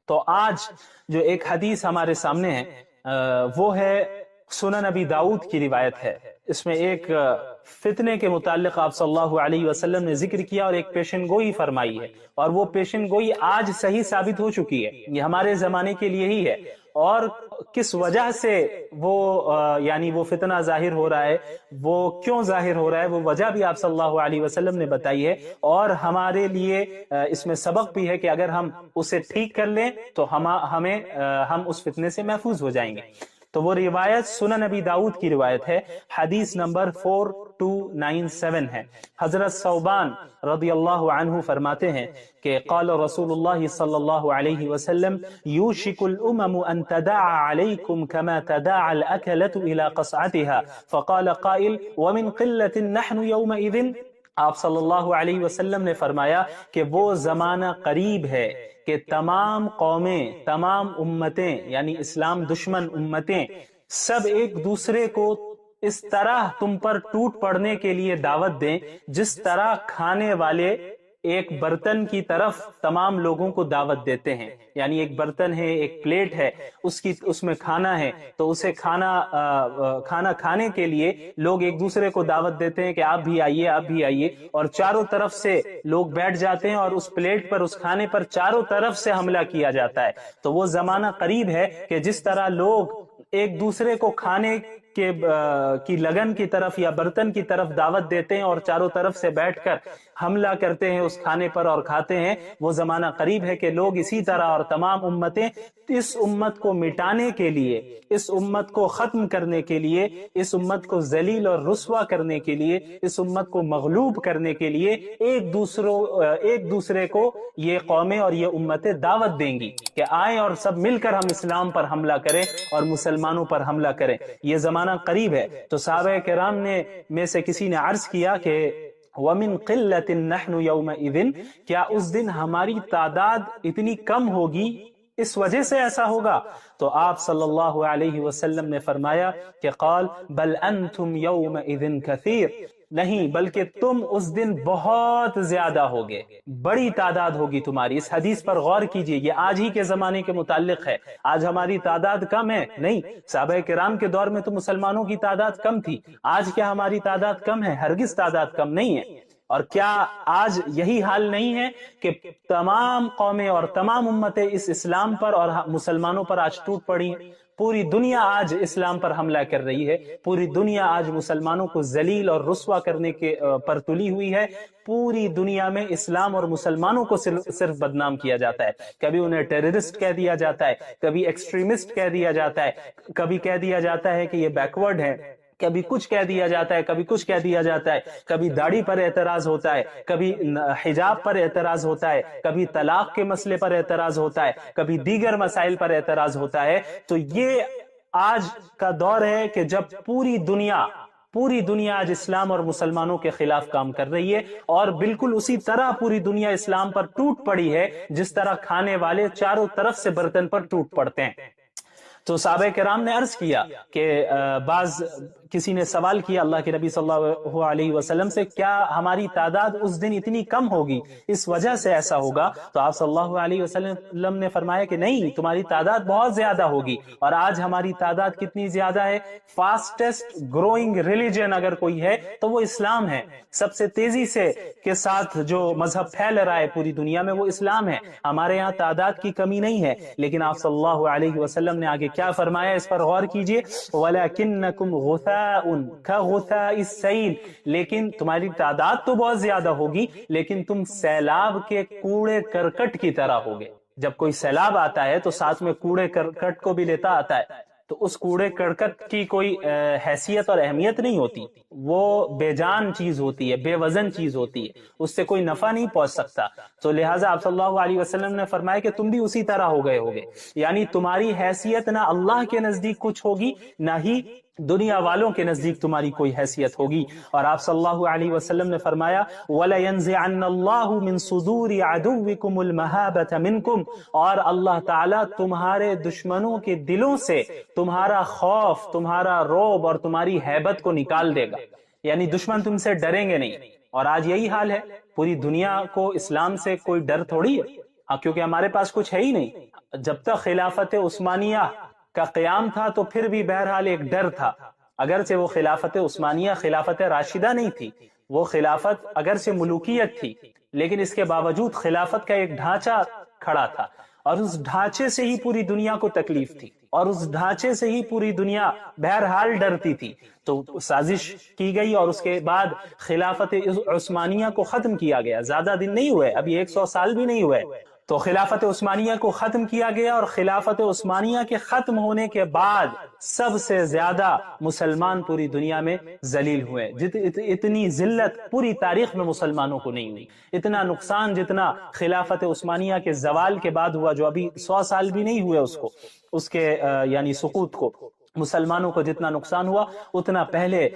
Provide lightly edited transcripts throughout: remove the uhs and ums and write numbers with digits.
تو آج جو ایک حدیث ہمارے سامنے ہے وہ ہے سنن ابی داؤد کی روایت ہے. اس میں ایک فتنے کے متعلق آپ صلی اللہ علیہ وسلم نے ذکر کیا اور ایک پیشن گوئی فرمائی ہے، اور وہ پیشن گوئی آج صحیح ثابت ہو چکی ہے. یہ ہمارے زمانے کے لیے ہی ہے، اور کس وجہ سے وہ یعنی وہ فتنہ ظاہر ہو رہا ہے، وہ کیوں ظاہر ہو رہا ہے، وہ وجہ بھی آپ صلی اللہ علیہ وسلم نے بتائی ہے. اور ہمارے لیے اس میں سبق بھی ہے کہ اگر ہم اسے ٹھیک کر لیں تو ہم اس فتنے سے محفوظ ہو جائیں گے. تو وہ روایت سنن نبی داؤد کی روایت ہے، حدیث نمبر 4297 ہے. حضرت ثوبان رضی اللہ عنہ فرماتے ہیں کہ قال رسول اللہ صلی اللہ علیہ وسلم یوشک الامم ان تداعى علیکم کما تداعى الاکلة الى قصعتها فقال قائل ومن قلة نحن یومئذ. آپ صلی اللہ علیہ وسلم نے فرمایا کہ وہ زمانہ قریب ہے کہ تمام قومیں، تمام امتیں یعنی اسلام دشمن امتیں سب ایک دوسرے کو اس طرح تم پر ٹوٹ پڑنے کے لیے دعوت دیں جس طرح کھانے والے ایک برتن کی طرف تمام لوگوں کو دعوت دیتے ہیں. یعنی ایک برتن ہے، ایک پلیٹ ہے، اس میں کھانا ہے، تو اسے کھانا کھانے کے لیے لوگ ایک دوسرے کو دعوت دیتے ہیں کہ آپ بھی آئیے، آپ بھی آئیے، اور چاروں طرف سے لوگ بیٹھ جاتے ہیں اور اس پلیٹ پر، اس کھانے پر چاروں طرف سے حملہ کیا جاتا ہے. تو وہ زمانہ قریب ہے کہ جس طرح لوگ ایک دوسرے کو کھانے کی لگن کی طرف یا برتن کی طرف دعوت دیتے ہیں اور چاروں طرف سے بیٹھ کر حملہ کرتے ہیں اس کھانے پر اور کھاتے ہیں، وہ زمانہ قریب ہے کہ لوگ اسی طرح اور تمام امتیں اس امت کو مٹانے کے لیے، اس امت کو ختم کرنے کے لیے، اس امت کو ذلیل اور رسوا کرنے کے لیے، اس امت کو مغلوب کرنے کے لیے ایک دوسرے کو یہ قومیں اور یہ امتیں دعوت دیں گی کہ آئیں اور سب مل کر ہم اسلام پر حملہ کریں اور مسلمانوں پر حملہ کریں. یہ زمانہ قریب ہے. تو صحابہ کرام میں سے کسی نے عرض کیا کہ وَمِن قِلَّةٍ نَحْنُ يَوْمَئِذٍ، کیا اس دن ہماری تعداد اتنی کم ہوگی، اس وجہ سے ایسا ہوگا؟ تو آپ صلی اللہ علیہ وسلم نے فرمایا کہ قال بل انتم یومئذ کثیر، نہیں بلکہ تم اس دن بہت زیادہ ہوگے، بڑی تعداد ہوگی تمہاری. اس حدیث پر غور کیجئے، یہ آج ہی کے زمانے کے متعلق ہے. آج ہماری تعداد کم ہے؟ نہیں، صحابہ کرام کے دور میں تو مسلمانوں کی تعداد کم تھی. آج کیا ہماری تعداد کم ہے؟ ہرگز تعداد کم نہیں ہے. اور کیا آج یہی حال نہیں ہے کہ تمام قومیں اور تمام امتیں اس اسلام پر اور مسلمانوں پر آج ٹوٹ پڑی ہیں؟ پوری دنیا آج اسلام پر حملہ کر رہی ہے، پوری دنیا آج مسلمانوں کو ذلیل اور رسوا کرنے کے پر تلی ہوئی ہے. پوری دنیا میں اسلام اور مسلمانوں کو صرف بدنام کیا جاتا ہے. کبھی انہیں ٹیررسٹ کہہ دیا جاتا ہے، کبھی ایکسٹریمسٹ کہہ دیا جاتا ہے، کبھی کہہ دیا جاتا ہے کہ یہ بیکورڈ ہے، کبھی کچھ کہہ دیا جاتا ہے، کبھی کچھ کہہ دیا جاتا ہے. کبھی داڑھی پر اعتراض ہوتا ہے، کبھی حجاب پر اعتراض ہوتا ہے، کبھی طلاق کے مسئلے پر اعتراض ہوتا ہے، کبھی دیگر مسائل پر اعتراض ہوتا ہے. تو یہ آج کا دور ہے کہ جب پوری دنیا آج اسلام اور مسلمانوں کے خلاف کام کر رہی ہے، اور بالکل اسی طرح پوری دنیا اسلام پر ٹوٹ پڑی ہے جس طرح کھانے والے چاروں طرف سے برتن پر ٹوٹ پڑتے ہیں. تو صحابہ کرام نے عرض کیا کہ کسی نے سوال کیا اللہ کے نبی صلی اللہ علیہ وسلم سے، کیا ہماری تعداد اس دن اتنی کم ہوگی، اس وجہ سے ایسا ہوگا؟ تو آپ صلی اللہ علیہ وسلم نے فرمایا کہ نہیں، تمہاری تعداد بہت زیادہ ہوگی. اور آج ہماری تعداد کتنی زیادہ ہے؟ فاسٹسٹ گروئنگ ریلیجن اگر کوئی ہے تو وہ اسلام ہے. سب سے تیزی سے کے ساتھ جو مذہب پھیل رہا ہے پوری دنیا میں وہ اسلام ہے. ہمارے یہاں تعداد کی کمی نہیں ہے، لیکن آپ صلی اللہ علیہ وسلم نے آگے کیا فرمایا، اس پر غور کیجئے. وَلَكِنَّكُمْ غُثَاءٌ كَغُثَاءِ السَّيْلِ، لیکن تمہاری تعداد تو بہت زیادہ ہوگی لیکن تم سیلاب کے کوڑے کرکٹ کی طرح ہوگے. جب کوئی سیلاب آتا ہے تو ساتھ میں کوڑے کرکٹ کو بھی لیتا آتا ہے، تو اس کوڑے کرکٹ کی کوئی حیثیت اور اہمیت نہیں ہوتی، وہ بے جان چیز ہوتی ہے، بے وزن چیز ہوتی ہے، اس سے کوئی نفع نہیں پہنچ سکتا. تو لہٰذا آپ صلی اللہ علیہ وسلم نے فرمایا کہ تم بھی اسی طرح ہو گئے ہوگے. یعنی تمہاری حیثیت نہ اللہ کے نزدیک کچھ ہوگی، نہ ہی دنیا والوں کے نزدیک تمہاری کوئی حیثیت ہوگی. اور آپ صلی اللہ علیہ وسلم نے فرمایا وَلَيَنزِعَنَّ اللَّهُ مِن صُدُورِ عَدُوِّكُمُ الْمَهَابَةَ مِنْكُمْ، اور اللہ تعالیٰ تمہارے دشمنوں کے دلوں سے تمہارا خوف، تمہارا رعب اور تمہاری ہیبت کو نکال دے گا. یعنی دشمن تم سے ڈریں گے نہیں. اور آج یہی حال ہے، پوری دنیا کو اسلام سے کوئی ڈر تھوڑی ہے. کیونکہ ہمارے پاس کچھ ہے ہی نہیں. جب تک خلافت عثمانیہ کا قیام تھا تو پھر بھی بہرحال ایک ڈر تھا، اگرچہ وہ خلافت عثمانیہ خلافت راشدہ نہیں تھی، وہ خلافت اگرچہ ملوکیت تھی، لیکن اس کے باوجود خلافت کا ایک ڈھانچہ کھڑا تھا، اور اس ڈھانچے سے ہی پوری دنیا کو تکلیف تھی، اور اس ڈھانچے سے ہی پوری دنیا بہرحال ڈرتی تھی. تو سازش کی گئی اور اس کے بعد خلافت عثمانیہ کو ختم کیا گیا. زیادہ دن نہیں ہوئے، ابھی 100 سال بھی نہیں ہوئے تو خلافت عثمانیہ کو ختم کیا گیا. اور خلافت عثمانیہ کے ختم ہونے کے بعد سب سے زیادہ مسلمان پوری دنیا میں ذلیل ہوئے. اتنی ذلت پوری تاریخ میں مسلمانوں کو نہیں ہوئی، اتنا نقصان جتنا خلافت عثمانیہ کے زوال کے بعد ہوا، جو ابھی 100 سال بھی نہیں ہوئے اس کے یعنی سقوط کو، مسلمانوں کو جتنا نقصان ہوا اتنا پہلے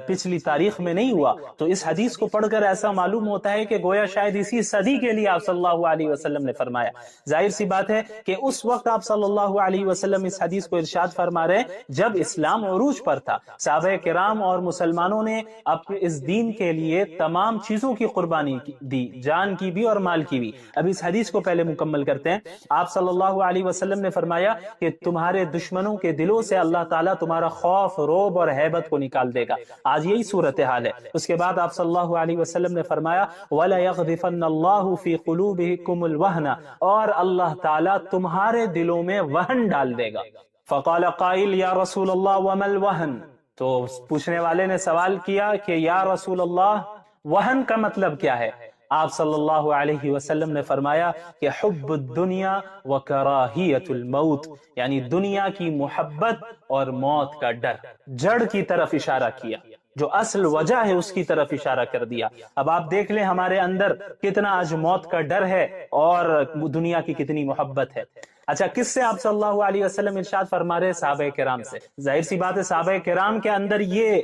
پچھلی تاریخ میں نہیں ہوا. تو اس حدیث کو پڑھ کر ایسا معلوم ہوتا ہے کہ گویا شاید اسی صدی کے لیے آپ صلی اللہ علیہ وسلم نے فرمایا. ظاہر سی بات ہے کہ اس وقت آپ صلی اللہ علیہ وسلم اس حدیث کو ارشاد فرما رہے ہیں جب اسلام عروج پر تھا. صحابہ کرام اور مسلمانوں نے اپنے اس دین کے لیے تمام چیزوں کی قربانی دی، جان کی بھی اور مال کی بھی. اب اس حدیث کو پہلے مکمل کرتے ہیں. آپ صلی اللہ علیہ وسلم نے فرمایا کہ تمہارے دشمنوں کے دلوں سے اللہ تعالیٰ تمہارا خوف، روب اور ہیبت کو نکال دے گا. آج یہی صورتحال ہے. اس کے بعد آپ صلی اللہ علیہ وسلم نے فرمایا وَلَا يَغْذِفَنَّ اللَّهُ فِي قُلُوبِكُمُ الْوَهْنَ، اور اللہ تعالیٰ تمہارے دلوں میں وہن ڈال دے گا. فَقَالَ قَائِلْ يَا رَسُولَ اللَّهِ وَمَا الْوَهْنُ، تو پوچھنے والے نے سوال کیا کہ یا رسول اللہ وہن کا مطلب کیا ہے؟ آپ صلی اللہ علیہ وسلم نے فرمایا کہ حب الدنیا وکراہیت الموت، یعنی دنیا کی محبت اور موت کا ڈر. جڑ کی طرف اشارہ کیا، جو اصل وجہ ہے اس کی طرف اشارہ کر دیا. اب آپ دیکھ لیں ہمارے اندر کتنا آج موت کا ڈر ہے اور دنیا کی کتنی محبت ہے. اچھا، کس سے آپ صلی اللہ علیہ وسلم ارشاد فرما رہے؟ صحابہ کرام سے. ظاہر سی بات ہے صحابہ کرام کے اندر یہ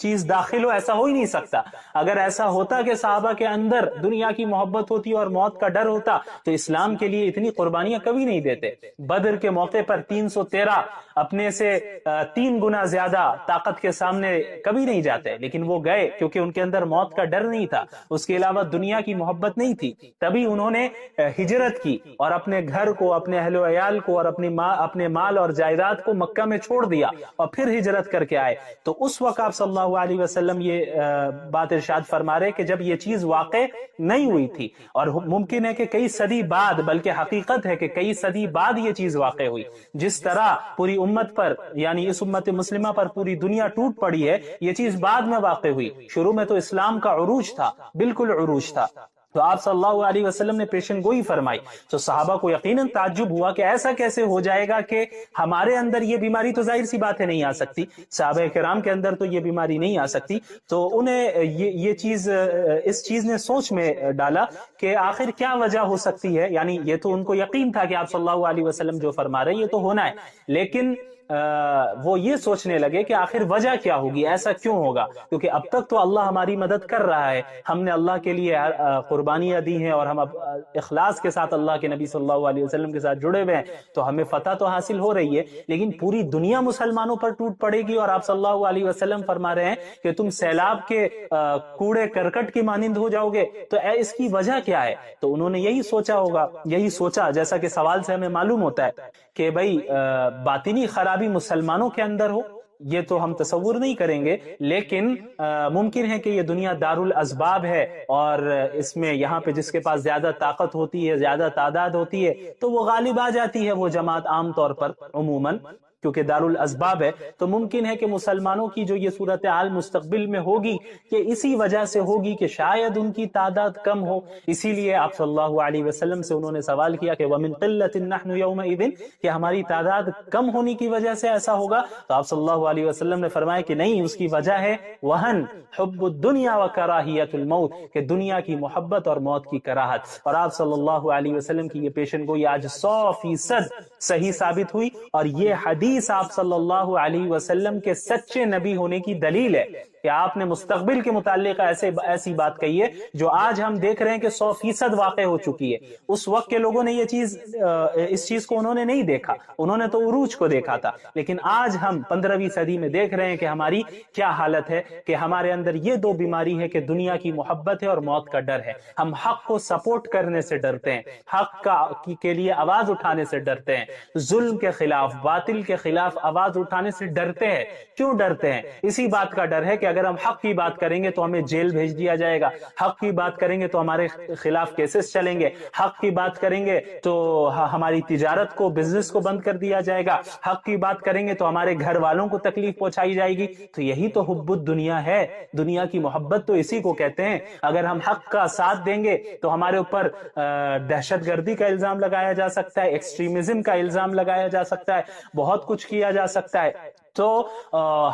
چیز داخل ہو، ایسا ہو ہی نہیں سکتا. اگر ایسا ہوتا کہ صحابہ کے اندر دنیا کی محبت ہوتی اور موت کا ڈر ہوتا تو اسلام کے لیے اتنی قربانیاں کبھی نہیں دیتے. بدر کے موقع پر 313 اپنے سے 3 گنا زیادہ طاقت کے سامنے کبھی نہیں جاتے، لیکن وہ گئے کیونکہ ان کے اندر موت کا ڈر نہیں تھا، اس کے علاوہ دنیا کی محبت نہیں تھی. تبھی انہوں نے ہجرت کی اور اپنے گھر کو، اپنے اہل و عیال کو اور اپنے مال اور جائیداد کو مکہ میں چھوڑ دیا اور پھر ہجرت کر کے آئے. تو اس وقت آپ صلی اللہ علیہ وسلم یہ بات ارشاد فرما رہے کہ جب یہ چیز واقع نہیں ہوئی تھی، اور ممکن ہے کہ کئی صدی بعد، بلکہ حقیقت ہے کہ کئی صدی بعد یہ چیز واقع ہوئی. جس طرح پوری امت پر، یعنی اس امت مسلمہ پر پوری دنیا ٹوٹ پڑی ہے، یہ چیز بعد میں واقع ہوئی. شروع میں تو اسلام کا عروج تھا، بالکل عروج تھا. تو آپ صلی اللہ علیہ وسلم نے پیشن گوئی فرمائی. تو صحابہ کو یقیناً تعجب ہوا کہ ایسا کیسے ہو جائے گا کہ ہمارے اندر یہ بیماری تو ظاہر سی بات ہے نہیں آ سکتی، صحابہ کرام کے اندر تو یہ بیماری نہیں آ سکتی. تو انہیں یہ چیز، اس چیز نے سوچ میں ڈالا کہ آخر کیا وجہ ہو سکتی ہے. یعنی یہ تو ان کو یقین تھا کہ آپ صلی اللہ علیہ وسلم جو فرما رہے ہیں یہ تو ہونا ہے، لیکن وہ یہ سوچنے لگے کہ آخر وجہ کیا ہوگی، ایسا کیوں ہوگا؟ کیونکہ اب تک تو اللہ ہماری مدد کر رہا ہے، ہم نے اللہ کے لیے قربانیاں دی ہیں اور ہم اب اخلاص کے ساتھ اللہ کے نبی صلی اللہ علیہ وسلم کے ساتھ جڑے ہوئے ہیں، تو ہمیں فتح تو حاصل ہو رہی ہے. لیکن پوری دنیا مسلمانوں پر ٹوٹ پڑے گی اور آپ صلی اللہ علیہ وسلم فرما رہے ہیں کہ تم سیلاب کے کوڑے کرکٹ کی مانند ہو جاؤ گے، تو اس کی وجہ کیا ہے؟ تو انہوں نے یہی سوچا ہوگا، یہی سوچا جیسا کہ سوال سے ہمیں معلوم ہوتا ہے کہ بھئی باطنی خرابی مسلمانوں کے اندر ہو، یہ تو ہم تصور نہیں کریں گے، لیکن ممکن ہے کہ یہ دنیا دار الاسباب ہے اور اس میں یہاں پہ جس کے پاس زیادہ طاقت ہوتی ہے، زیادہ تعداد ہوتی ہے، تو وہ غالب آ جاتی ہے وہ جماعت عام طور پر عموماً، کیونکہ دار الاسباب ہے. تو ممکن ہے کہ مسلمانوں کی جو یہ صورتحال مستقبل میں ہوگی کہ اسی وجہ سے ہوگی کہ شاید ان کی تعداد کم ہو. اسی لیے آپ صلی اللہ علیہ وسلم سے انہوں نے سوال کیا کہ وَمِن قِلَّةٍ نَحْنُ يَوْمَئِذٍ، کہ ہماری تعداد کم ہونے کی وجہ سے ایسا ہوگا. تو آپ صلی اللہ علیہ وسلم نے فرمایا کہ نہیں، اس کی وجہ ہے وہن، حب الدنیا وکراہیت الموت، کہ دنیا کی محبت اور موت کی کراہت. اور آپ صلی اللہ علیہ وسلم کی یہ پیشن گوئی آج 100% صحیح ثابت ہوئی، اور یہ حدیث آپ صلی اللہ علیہ وسلم کے سچے نبی ہونے کی دلیل ہے کہ آپ نے مستقبل کے متعلق ایسی بات کہی ہے جو آج ہم دیکھ رہے ہیں کہ 100% واقع ہو چکی ہے. اس وقت کے لوگوں نے اس چیز کو انہوں نے نہیں دیکھا, انہوں نے تو عروج کو دیکھا تھا, لیکن آج ہم 15ویں صدی میں دیکھ رہے ہیں کہ ہماری کیا حالت ہے, کہ ہمارے اندر یہ دو بیماری ہے کہ دنیا کی محبت ہے اور موت کا ڈر ہے. ہم حق کو سپورٹ کرنے سے ڈرتے ہیں, حق کے لیے آواز اٹھانے سے ڈرتے ہیں, ظلم کے خلاف, باطل کے خلاف آواز اٹھانے سے ڈرتے ہیں. کیوں ڈرتے ہیں؟ اسی بات کا ڈر ہے کہ اگر ہم حق کی بات کریں گے تو ہمیں جیل بھیج دیا جائے گا, حق کی بات کریں گے تو ہمارے خلاف کیسز چلیں گے, حق کی بات کریں گے تو ہماری تجارت کو, بزنس کو بند کر دیا جائے گا, حق کی بات کریں گے تو ہمارے گھر والوں کو تکلیف پہنچائی جائے گی. تو یہی تو حب الدنیا ہے, دنیا کی محبت تو اسی کو کہتے ہیں. اگر ہم حق کا ساتھ دیں گے تو ہمارے اوپر دہشت گردی کا الزام لگایا جا سکتا ہے, ایکسٹریمزم کا الزام لگایا جا سکتا ہے, بہت کچھ کیا جا سکتا ہے. تو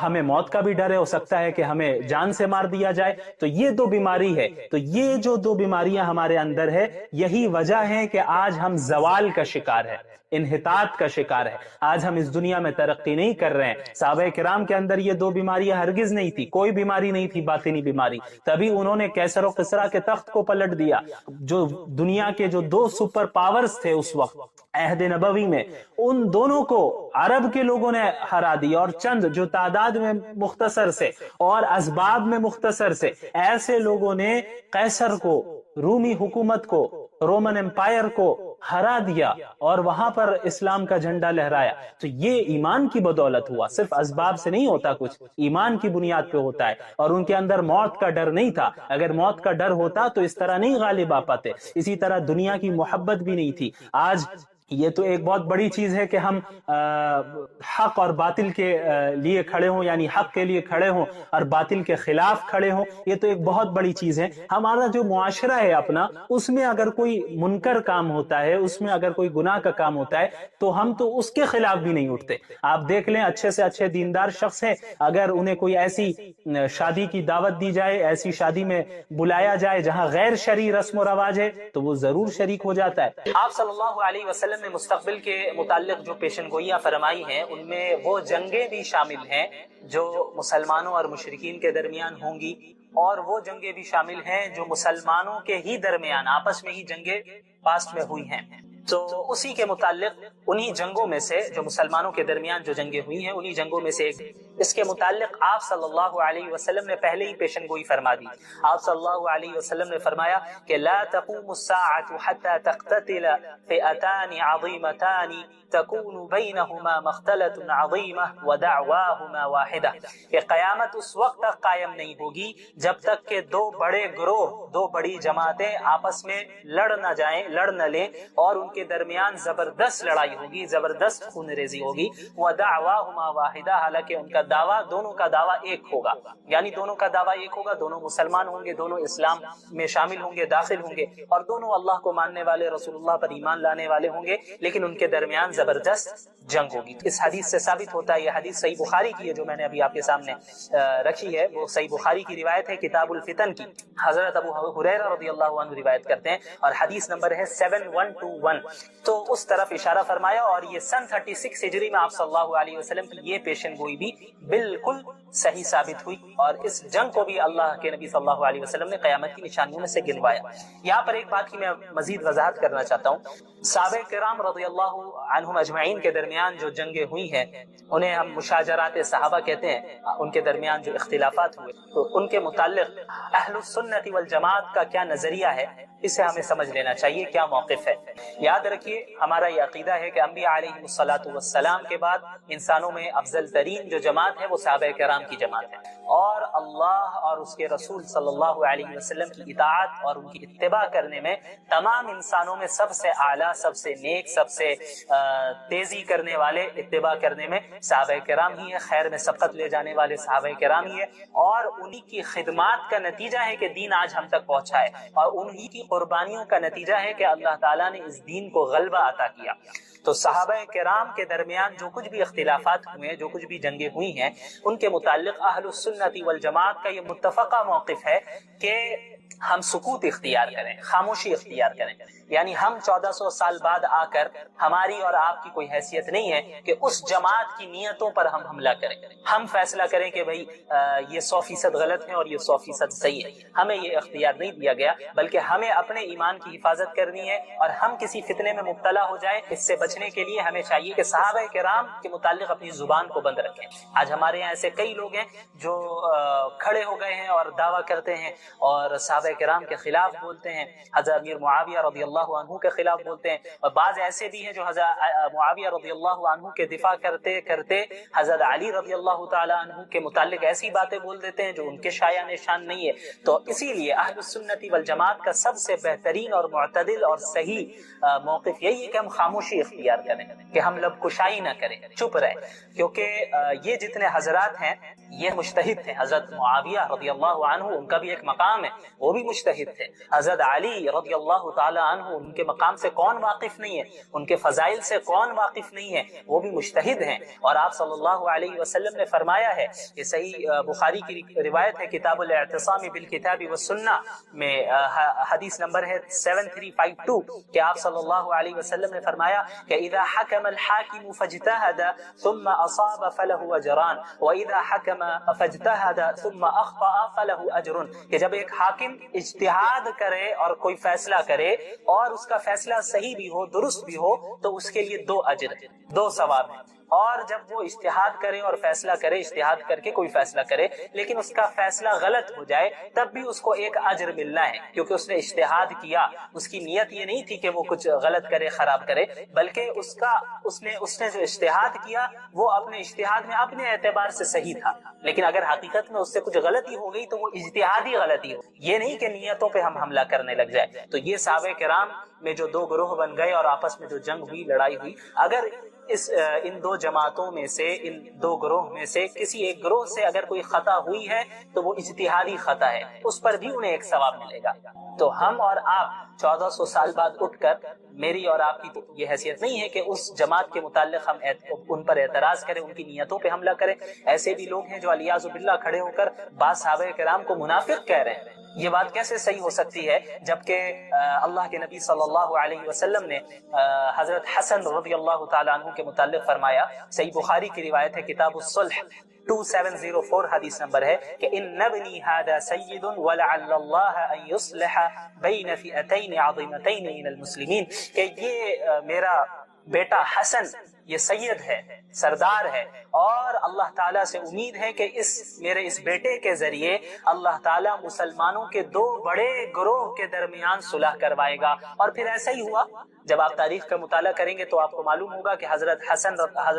ہمیں موت کا بھی ڈر ہے, ہو سکتا ہے کہ ہمیں جان سے مار دیا جائے. تو یہ دو بیماری ہے. تو یہ جو دو بیماریاں ہمارے اندر ہے, یہی وجہ ہے کہ آج ہم زوال کا شکار ہے, انحطاط کا شکار ہے. آج ہم اس دنیا میں ترقی نہیں کر رہے ہیں. صحابہ کرام کے اندر یہ دو بیماریاں ہرگز نہیں تھی, کوئی بیماری نہیں تھی باطنی بیماری. تبھی انہوں نے کیسر و قسرا کے تخت کو پلٹ دیا. جو دنیا کے جو دو سپر پاورز تھے اس وقت عہد نبوی میں, ان دونوں کو عرب کے لوگوں نے ہرا دیا, اور چند جو تعداد میں مختصر سے اور اسباب میں مختصر سے ایسے لوگوں نے قیصر کو, رومی حکومت کو, رومن امپائر کو ہرا دیا اور وہاں پر اسلام کا جھنڈا لہرایا. تو یہ ایمان کی بدولت ہوا, صرف اسباب سے نہیں ہوتا کچھ, ایمان کی بنیاد پہ ہوتا ہے. اور ان کے اندر موت کا ڈر نہیں تھا. اگر موت کا ڈر ہوتا تو اس طرح نہیں غالب آ پاتے. اسی طرح دنیا کی محبت بھی نہیں تھی. آج یہ تو ایک بہت بڑی چیز ہے کہ ہم حق اور باطل کے لیے کھڑے ہوں, یعنی حق کے لیے کھڑے ہوں اور باطل کے خلاف کھڑے ہوں. یہ تو ایک بہت بڑی چیز ہے. ہمارا جو معاشرہ ہے اپنا, اس میں اگر کوئی منکر کام ہوتا ہے, اس میں اگر کوئی گناہ کا کام ہوتا ہے, تو ہم تو اس کے خلاف بھی نہیں اٹھتے. آپ دیکھ لیں, اچھے سے اچھے دیندار شخص ہیں, اگر انہیں کوئی ایسی شادی کی دعوت دی جائے, ایسی شادی میں بلایا جائے جہاں غیر شرعی رسم و رواج ہے, تو وہ ضرور شریک ہو جاتا ہے. آپ صلی اللہ علیہ وسلم نے مستقبل کے متعلق جو پیشن گوئیاں فرمائی ہیں, ان میں وہ جنگیں بھی شامل ہیں جو مسلمانوں اور مشرکین کے درمیان ہوں گی, اور وہ جنگیں بھی شامل ہیں جو مسلمانوں کے ہی درمیان آپس میں ہی جنگیں پاسٹ میں ہوئی ہیں. تو اسی کے متعلق انہی جنگوں میں سے, جو مسلمانوں کے درمیان جو جنگیں ہوئی ہیں, انہی جنگوں میں سے ایک, اس کے متعلق آپ صلی اللہ علیہ وسلم نے پہلے ہی پیشن گوئی فرما دی. آپ صلی اللہ علیہ وسلم نے فرمایا کہ لا تقوم الساعة حتى تقتتل فئتان عظیمتان تكون بينهما مختلة عظيمة ودعواهما واحدة, کہ قیامت اس وقت تک قائم نہیں ہوگی جب تک کہ دو بڑے گروہ, دو بڑی جماعتیں آپس میں لڑ نہ جائیں, لڑ نہ لیں, اور ان کے درمیان زبردست لڑائی ہوگی, زبردست خون ریزی ہوگی. ودعواهما واحدة, حالانکہ ان کا دعویٰ, دونوں کا دعویٰ ایک ہوگا, یعنی دونوں کا دعویٰ ایک ہوگا, دونوں مسلمان ہوں گے, دونوں اسلام میں شامل ہوں گے, داخل ہوں گے, اور دونوں اللہ کو ماننے والے, رسول اللہ پر ایمان لانے والے ہوں گے, لیکن ان کے درمیان زبردست جنگ ہوگی. اس حدیث سے ثابت ہوتا ہے, یہ حدیث صحیح بخاری کی ہے جو میں نے ابھی آپ کے سامنے رکھی ہے, وہ صحیح بخاری کی روایت ہے, کتاب الفتن کی. حضرت ابو ہریرہ رضی اللہ عنہ روایت کرتے ہیں, اور حدیث نمبر ہے 7121. تو اس طرف اشارہ فرمایا, اور یہ سن 36 ہجری میں آپ صلی اللہ علیہ وسلم کی یہ پیشن گوئی بھی بالکل صحیح ثابت ہوئی, اور اس جنگ کو بھی اللہ کے نبی صلی اللہ علیہ وسلم نے قیامت کی نشانیوں میں سے گنوایا. یہاں پر ایک بات کی میں مزید وضاحت کرنا چاہتا ہوں. صحابہ کرام رضی اللہ عنہم اجمعین کے درمیان جو جنگیں ہوئی ہیں, انہیں ہم مشاجرات صحابہ کہتے ہیں. ان کے درمیان جو اختلافات ہوئے, تو ان کے متعلق اہل السنت والجماعت کا کیا نظریہ ہے, اسے ہمیں سمجھ لینا چاہیے, کیا موقف ہے. یاد رکھیے, ہمارا یہ عقیدہ ہے کہ انبیاء علیہ الصلوۃ والسلام کے بعد انسانوں میں افضل ترین جو جماعت ہے وہ صحابہ کرام کی جماعت ہے, اور اللہ اور اس کے رسول صلی اللہ علیہ وسلم کی اطاعت اور ان کی اتباع کرنے میں تمام انسانوں میں سب سے اعلیٰ, سب سے نیک, سب سے تیزی کرنے والے اتباع کرنے میں صحابہ کرام ہی ہے. خیر میں سبقت لے جانے والے صحابہ کرام ہی ہے, اور انہی کی خدمات کا نتیجہ ہے کہ دین آج ہم تک پہنچا ہے, اور انہی کی قربانیوں کا نتیجہ ہے کہ اللہ تعالیٰ نے اس دین کو غلبہ عطا کیا. تو صحابہ کرام کے درمیان جو کچھ بھی اختلافات ہوئے, جو کچھ بھی جنگیں ہوئی ہیں, ان کے متعلق اہل السنت والجماعت کا یہ متفقہ موقف ہے کہ ہم سکوت اختیار کریں، خاموشی اختیار کریں. یعنی ہم 1400 سال بعد آ کر ہماری اور آپ کی کوئی حیثیت نہیں ہے کہ اس جماعت کی نیتوں پر ہم حملہ کریں. ہم فیصلہ کریں کہ بھئی یہ 100% غلط ہے اور یہ 100% صحیح ہے. ہمیں یہ اختیار نہیں دیا گیا، بلکہ ہمیں اپنے ایمان کی حفاظت کرنی ہے. اور ہم کسی فتنے میں مبتلا ہو جائے، اس سے بچنے کے لیے ہمیں چاہیے کہ صحابہ کرام کے متعلق اپنی زبان کو بند رکھیں. آج ہمارے یہاں ایسے کئی لوگ ہیں جو کھڑے ہو گئے ہیں اور دعویٰ کرتے ہیں اور صحابہ کرام کے خلاف بولتے ہیں، حضرت امیر معاویہ رضی اللہ عنہ کے خلاف بولتے ہیں. اور بعض ایسے بھی ہیں جو حضرت معاویہ رضی اللہ عنہ کے دفاع کرتے کرتے حضرت علی رضی اللہ تعالی عنہ کے متعلق ایسی باتیں بول دیتے ہیں جو ان کے شایع نشان نہیں ہے. تو اسی لیے اہل السنت والجماعت کا سب سے بہترین اور معتدل اور صحیح موقف یہی ہے کہ ہم خاموشی اختیار کریں، کہ ہم لب کشائی نہ کریں، چپ رہیں. کیونکہ یہ جتنے حضرات ہیں یہ مجتہد تھے. حضرت معاویہ رضی اللہ عنہ ان کا بھی ایک مقام ہے، وہ بھی مجتہد تھے. حضرت علی رضی اللہ تعالی عنہ ان کے مقام سے کون واقف نہیں ہے، ان کے فضائل سے کون واقف نہیں ہے، وہ بھی مجتہد ہیں. اور آپ صلی اللہ علیہ وسلم نے فرمایا ہے، یہ صحیح بخاری کی روایت ہے کتاب الاعتصام بالکتاب والسنہ میں، حدیث نمبر ہے 7352، کہ آپ صلی اللہ علیہ وسلم نے فرمایا کہ اذا حکم الحاکم فاجتہد ثم اصاب فله اجران واذا حکم فاجتہد ثم اخطأ فله اجر. کہ جب ایک حاکم اجتہاد کرے اور کوئی فیصلہ کرے اور اس کا فیصلہ صحیح بھی ہو، درست بھی ہو، تو اس کے لیے 2 اجر، 2 ثواب ہیں. اور جب وہ اجتہاد کرے اور فیصلہ کرے، اجتہاد کر کے کوئی فیصلہ کرے لیکن اس کا فیصلہ غلط ہو جائے، تب بھی اس کو 1 اجر ملنا ہے، کیونکہ اس نے اجتہاد کیا. اس کی نیت یہ نہیں تھی کہ وہ کچھ غلط کرے، خراب کرے، بلکہ اس نے جو اجتہاد کیا وہ اپنے اجتہاد میں اپنے اعتبار سے صحیح تھا. لیکن اگر حقیقت میں اس سے کچھ غلطی ہو گئی تو وہ اجتہادی غلطی ہو، یہ نہیں کہ نیتوں پہ ہم حملہ کرنے لگ جائے. تو یہ صحابہ کرام میں جو 2 گروہ بن گئے اور آپس میں جو جنگ ہوئی، لڑائی ہوئی، اگر ان 2 جماعتوں میں سے، ان 2 گروہ میں سے کسی ایک گروہ سے اگر کوئی خطا ہوئی ہے تو وہ اجتہادی خطا ہے، اس پر بھی انہیں 1 ثواب ملے گا. تو ہم اور آپ 1400 سال بعد اٹھ کر، میری اور آپ کی یہ حیثیت نہیں ہے کہ اس جماعت کے متعلق ہم ان پر اعتراض کریں، ان کی نیتوں پہ حملہ کریں. ایسے بھی لوگ ہیں جو علیاذ باللہ کھڑے ہو کر بعض صحابہ کرام کو منافق کہہ رہے ہیں. یہ بات کیسے صحیح ہو سکتی ہے جبکہ اللہ کے نبی صلی اللہ علیہ وسلم نے حضرت حسن رضی اللہ تعالی عنہ کے متعلق فرمایا، صحیح بخاری کی روایت ہے کتاب الصلح 2704 حدیث نمبر ہے کہ ان ابنی هذا سید ولعل الله ان يصلح بین فئتین عظیمتین من المسلمین، کہ یہ میرا بیٹا حسن یہ سید ہے، سردار ہے، اور اللہ تعالیٰ سے امید ہے کہ میرے اس بیٹے کے ذریعے اللہ تعالیٰ مسلمانوں کے 2 بڑے گروہ کے درمیان صلح کروائے گا. اور پھر ایسا ہی ہوا. جب آپ تاریخ کا مطالعہ کریں گے تو آپ کو معلوم ہوگا کہ حضرت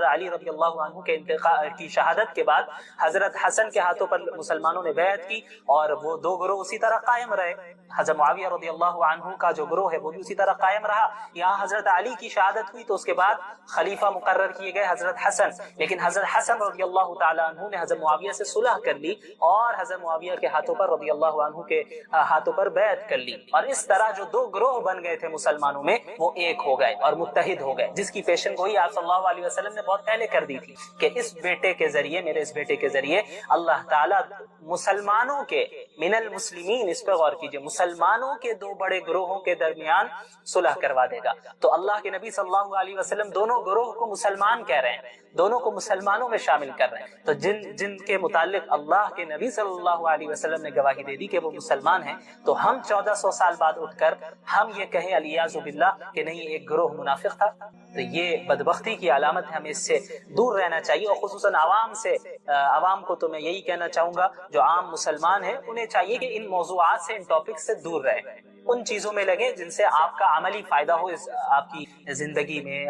علی رضی اللہ عنہ کے انتقال کی شہادت کے بعد حضرت حسن کے ہاتھوں پر مسلمانوں نے بیعت کی اور وہ 2 گروہ اسی طرح قائم رہے. حضرت معاویہ رضی اللہ عنہ کا جو گروہ ہے وہ بھی اسی طرح قائم رہا. یہاں حضرت علی کی شہادت ہوئی تو اس کے بعد خلیفہ مقرر کیے گئے حضرت حسن، لیکن حضرت حسن رضی اللہ تعالی عنہ نے حضرت معاویہ سے صلح کر لی اور حضرت معاویہ کے ہاتھوں پر رضی اللہ عنہ کے ہاتھوں پر بیعت کر لی. اور اس طرح جو 2 گروہ بن گئے تھے مسلمانوں میں وہ ایک ہو گئے اور متحد ہو گئے، جس کی پیشن گوئی آپ صلی اللہ علیہ وسلم نے بہت پہلے کر دی تھی کہ اس بیٹے کے ذریعے، میرے اس بیٹے کے ذریعے اللہ تعالیٰ مسلمانوں کے من المسلمین، اس پہ غور کیجئے، مسلمانوں کے 2 بڑے گروہوں کے درمیان صلح کروا دے گا. تو اللہ کے نبی صلی اللہ علیہ وسلم دونوں گروہ کو مسلمان کہہ رہے ہیں، دونوں کو مسلمانوں میں شامل کر رہے ہیں. تو جن کے متعلق اللہ کے نبی صلی اللہ علیہ وسلم نے گواہی دے دی کہ وہ مسلمان ہیں، تو ہم 1400 سال بعد اٹھ کر ہم یہ کہیں علیاذ باللہ کہ نہیں ایک گروہ منافق تھا، تو یہ بدبختی کی علامت ہے. ہمیں اس سے دور رہنا چاہیے. اور خصوصاً عوام کو تو میں یہی کہنا چاہوں گا جو عام مسلمان ہیں، انہیں چاہیے کہ ان موضوعات سے، ان ٹاپک سے دور رہیں، ان چیزوں میں لگے جن سے آپ کا عملی فائدہ ہو، آپ کی زندگی میں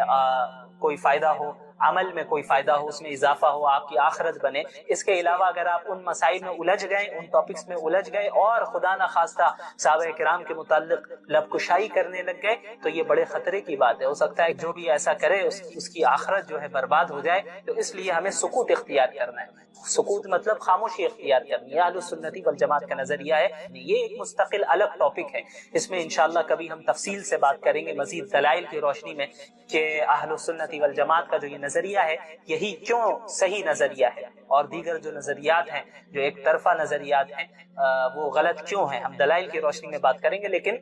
کوئی فائدہ ہو، عمل میں کوئی فائدہ ہو، اس میں اضافہ ہو، آپ کی آخرت بنے. اس کے علاوہ اگر آپ ان مسائل میں الجھ گئے، ان ٹاپکس میں الجھ گئے اور خدا نہ خواستہ صحابہ کرام کے متعلق لب کشائی کرنے لگ گئے تو یہ بڑے خطرے کی بات ہے. ہو سکتا ہے جو بھی ایسا کرے اس کی آخرت جو ہے برباد ہو جائے. تو اس لیے ہمیں سکوت اختیار کرنا ہے. سکوت مطلب خاموشی اختیار کرنی ہے. اہل السنت والجماعت کا نظریہ ہے. یہ ایک مستقل الگ ٹاپک ہے، اس میں انشاءاللہ کبھی ہم تفصیل سے بات کریں گے مزید دلائل کی روشنی میں کہ اہل السنت والجماعت کا جو یہ نظریہ ہے یہی کیوں صحیح نظریہ ہے اور دیگر جو نظریات ہیں جو ایک طرفہ نظریات ہیں وہ غلط کیوں ہیں. ہم دلائل کی روشنی میں بات کریں گے، لیکن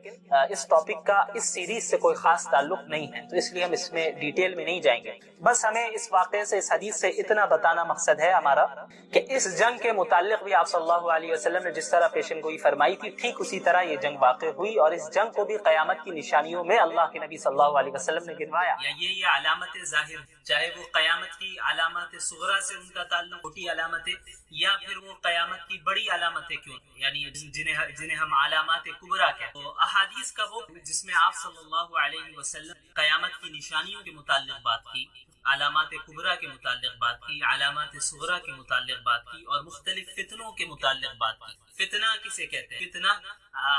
اس ٹاپک کا اس سیریز سے کوئی خاص تعلق نہیں ہے، تو اس لیے ہم اس میں ڈیٹیل میں نہیں جائیں گے. بس ہمیں اس واقعے سے، اس حدیث سے اتنا بتانا مقصد ہے ہمارا کہ اس جنگ کے متعلق بھی آپ صلی اللہ علیہ وسلم نے جس طرح پیشن گوئی فرمائی تھی، ٹھیک اسی طرح یہ جنگ واقع ہوئی، اور اس جنگ کو بھی قیامت کی نشانیوں میں اللہ کے نبی صلی اللہ علیہ وسلم نے گنوایا. یہ علامت ظاہر، چاہے وہ قیامت کی علامات صغرا سے ان کا تعلق، چھوٹی علامتیں، یا پھر وہ قیامت کی بڑی علامتیں کیوں، یعنی جنہیں ہم علامات کبرا کہتے ہیں. احادیث کا وہ جس میں آپ صلی اللہ علیہ وسلم قیامت کی نشانیوں کے متعلق بات کی، علامات کبرا کے متعلق بات کی، علامات صغرا کے متعلق بات کی، اور مختلف فتنوں کے متعلق بات کی. فتنہ کسے کہتے ہیں؟ فتنہ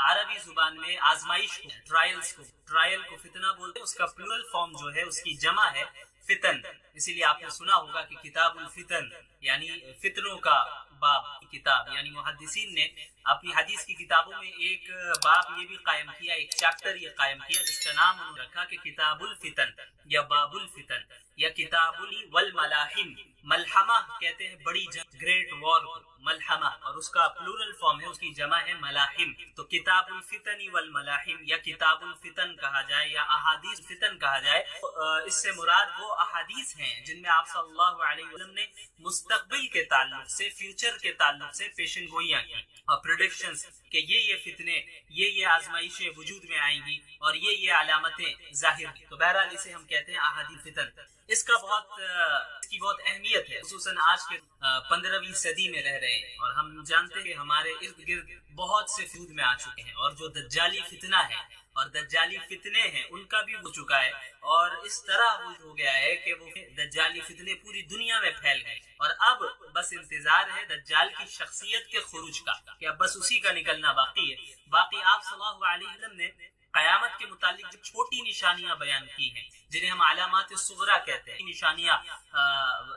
عربی زبان میں آزمائش کو، ٹرائل کو فتنہ بولتے ہیں. اس کا پلورل فارم جو ہے، اس کی جمع ہے فتن. اسی لیے آپ نے سنا ہوگا کہ کتاب الفتن یعنی فتنوں کا باب کی کتاب، یعنی محدثین نے اپنی حدیث کی کتابوں میں ایک باب یہ بھی قائم کیا، ایک چیپٹر یہ قائم کیا جس کا نام انہوں نے رکھا کہ کتاب الفتن یا باب الفتن یا کتاب والملاحم. ملحمہ کہتے ہیں بڑی جنگ، گریٹ وار کو ملحمہ، اور اس کا پلورل فارم ہے، اس کی جمع ہے ملاحم. تو کتاب الفتن والملاحم یا کتاب الفتن کہا جائے یا احادیث فتن کہا جائے، اس سے مراد وہ احادیث ہیں جن میں آپ صلی اللہ علیہ وسلم نے مستقبل کے تعلق سے، فیوچر کے تعلق سے پیشن گوئیاں کی اور پریڈکشنز کہ یہ فتنے، یہ آزمائشیں وجود میں آئیں گی اور یہ علامتیں ظاہر کی. تو بہرحال اسے ہم کہتے ہیں احادیث فتن. اس کی بہت اہمیت ہے، خصوصاً آج کے 15ویں صدی میں رہ رہے ہیں، اور ہم جانتے ہیں کہ ہمارے ارد گرد بہت سے وجود میں آ چکے ہیں، اور جو دجالی فتنہ ہے اور دجالی فتنے ہیں ان کا بھی ہو چکا ہے، اور اس طرح ہو گیا ہے کہ وہ دجالی فتنے پوری دنیا میں پھیل گئے، اور اب بس انتظار ہے دجال کی شخصیت کے خروج کا، کہ اب بس اسی کا نکلنا باقی ہے. باقی آپ صلی اللہ علیہ وسلم نے قیامت کے متعلق جو چھوٹی نشانیاں بیان کی ہیں، جنہیں ہم علامات صغرا کہتے ہیں، نشانیاں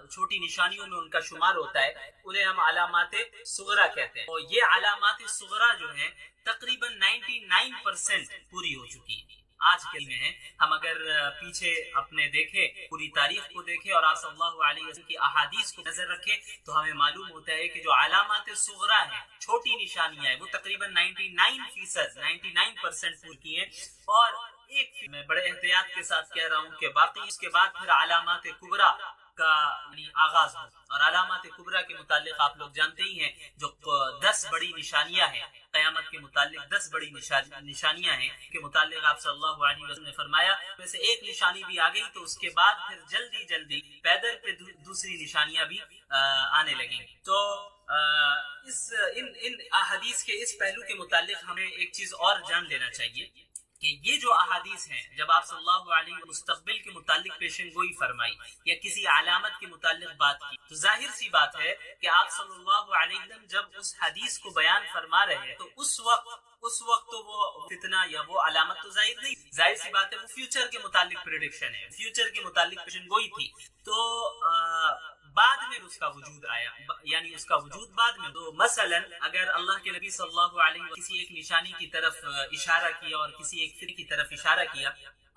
چھوٹی نشانیوں میں ان کا شمار ہوتا ہے، انہیں ہم علامات صغرا کہتے ہیں. اور یہ علامات صغرا جو ہیں تقریباً 99% پوری ہو چکی ہیں آج کے میں ہیں. ہم اگر پیچھے اپنے دیکھیں، پوری تاریخ کو دیکھیں اور آپ صلی اللہ علیہ وسلم کی احادیث کو نظر رکھیں، تو ہمیں معلوم ہوتا ہے کہ جو علامات صغرا ہیں، چھوٹی نشانیاں ہیں، وہ تقریباً 99% پوری کی ہیں. اور ایک میں بڑے احتیاط کے ساتھ کہہ رہا ہوں کہ باقی اس کے بعد پھر علامات کبرا کا آغاز ہو. اور علامات کبرا کے متعلق آپ لوگ جانتے ہی ہیں، جو 10 بڑی نشانیاں ہیں قیامت کے متعلق، 10 بڑی نشانیاں ہیں کے متعلق آپ صلی اللہ علیہ وسلم نے فرمایا میں سے ایک نشانی بھی آ گئی تو اس کے بعد پھر جلدی پیدر پہ دوسری نشانیاں بھی آنے لگیں. تو ان احادیث کے اس پہلو کے متعلق ہمیں ایک چیز اور جان لینا چاہیے کہ یہ جو احادیث ہیں، جب آپ صلی اللہ علیہ وسلم مستقبل کے متعلق پیشن گوئی فرمائی یا کسی علامت کے متعلق بات کی، تو ظاہر سی بات ہے کہ آپ صلی اللہ علیہ وسلم جب اس حدیث کو بیان فرما رہے ہیں تو اس وقت تو وہ فتنہ یا وہ علامت تو ظاہر نہیں، ظاہر سی بات ہے وہ فیوچر کے متعلق پریڈکشن ہے، فیوچر کے متعلق پیشن گوئی تھی. تو بعد میں اس کا وجود آیا، یعنی اس کا وجود بعد میں. تو مثلا اگر اللہ کے نبی صلی اللہ علیہ وسلم کسی ایک نشانی کی طرف اشارہ کیا اور کسی ایک فر کی طرف اشارہ کیا،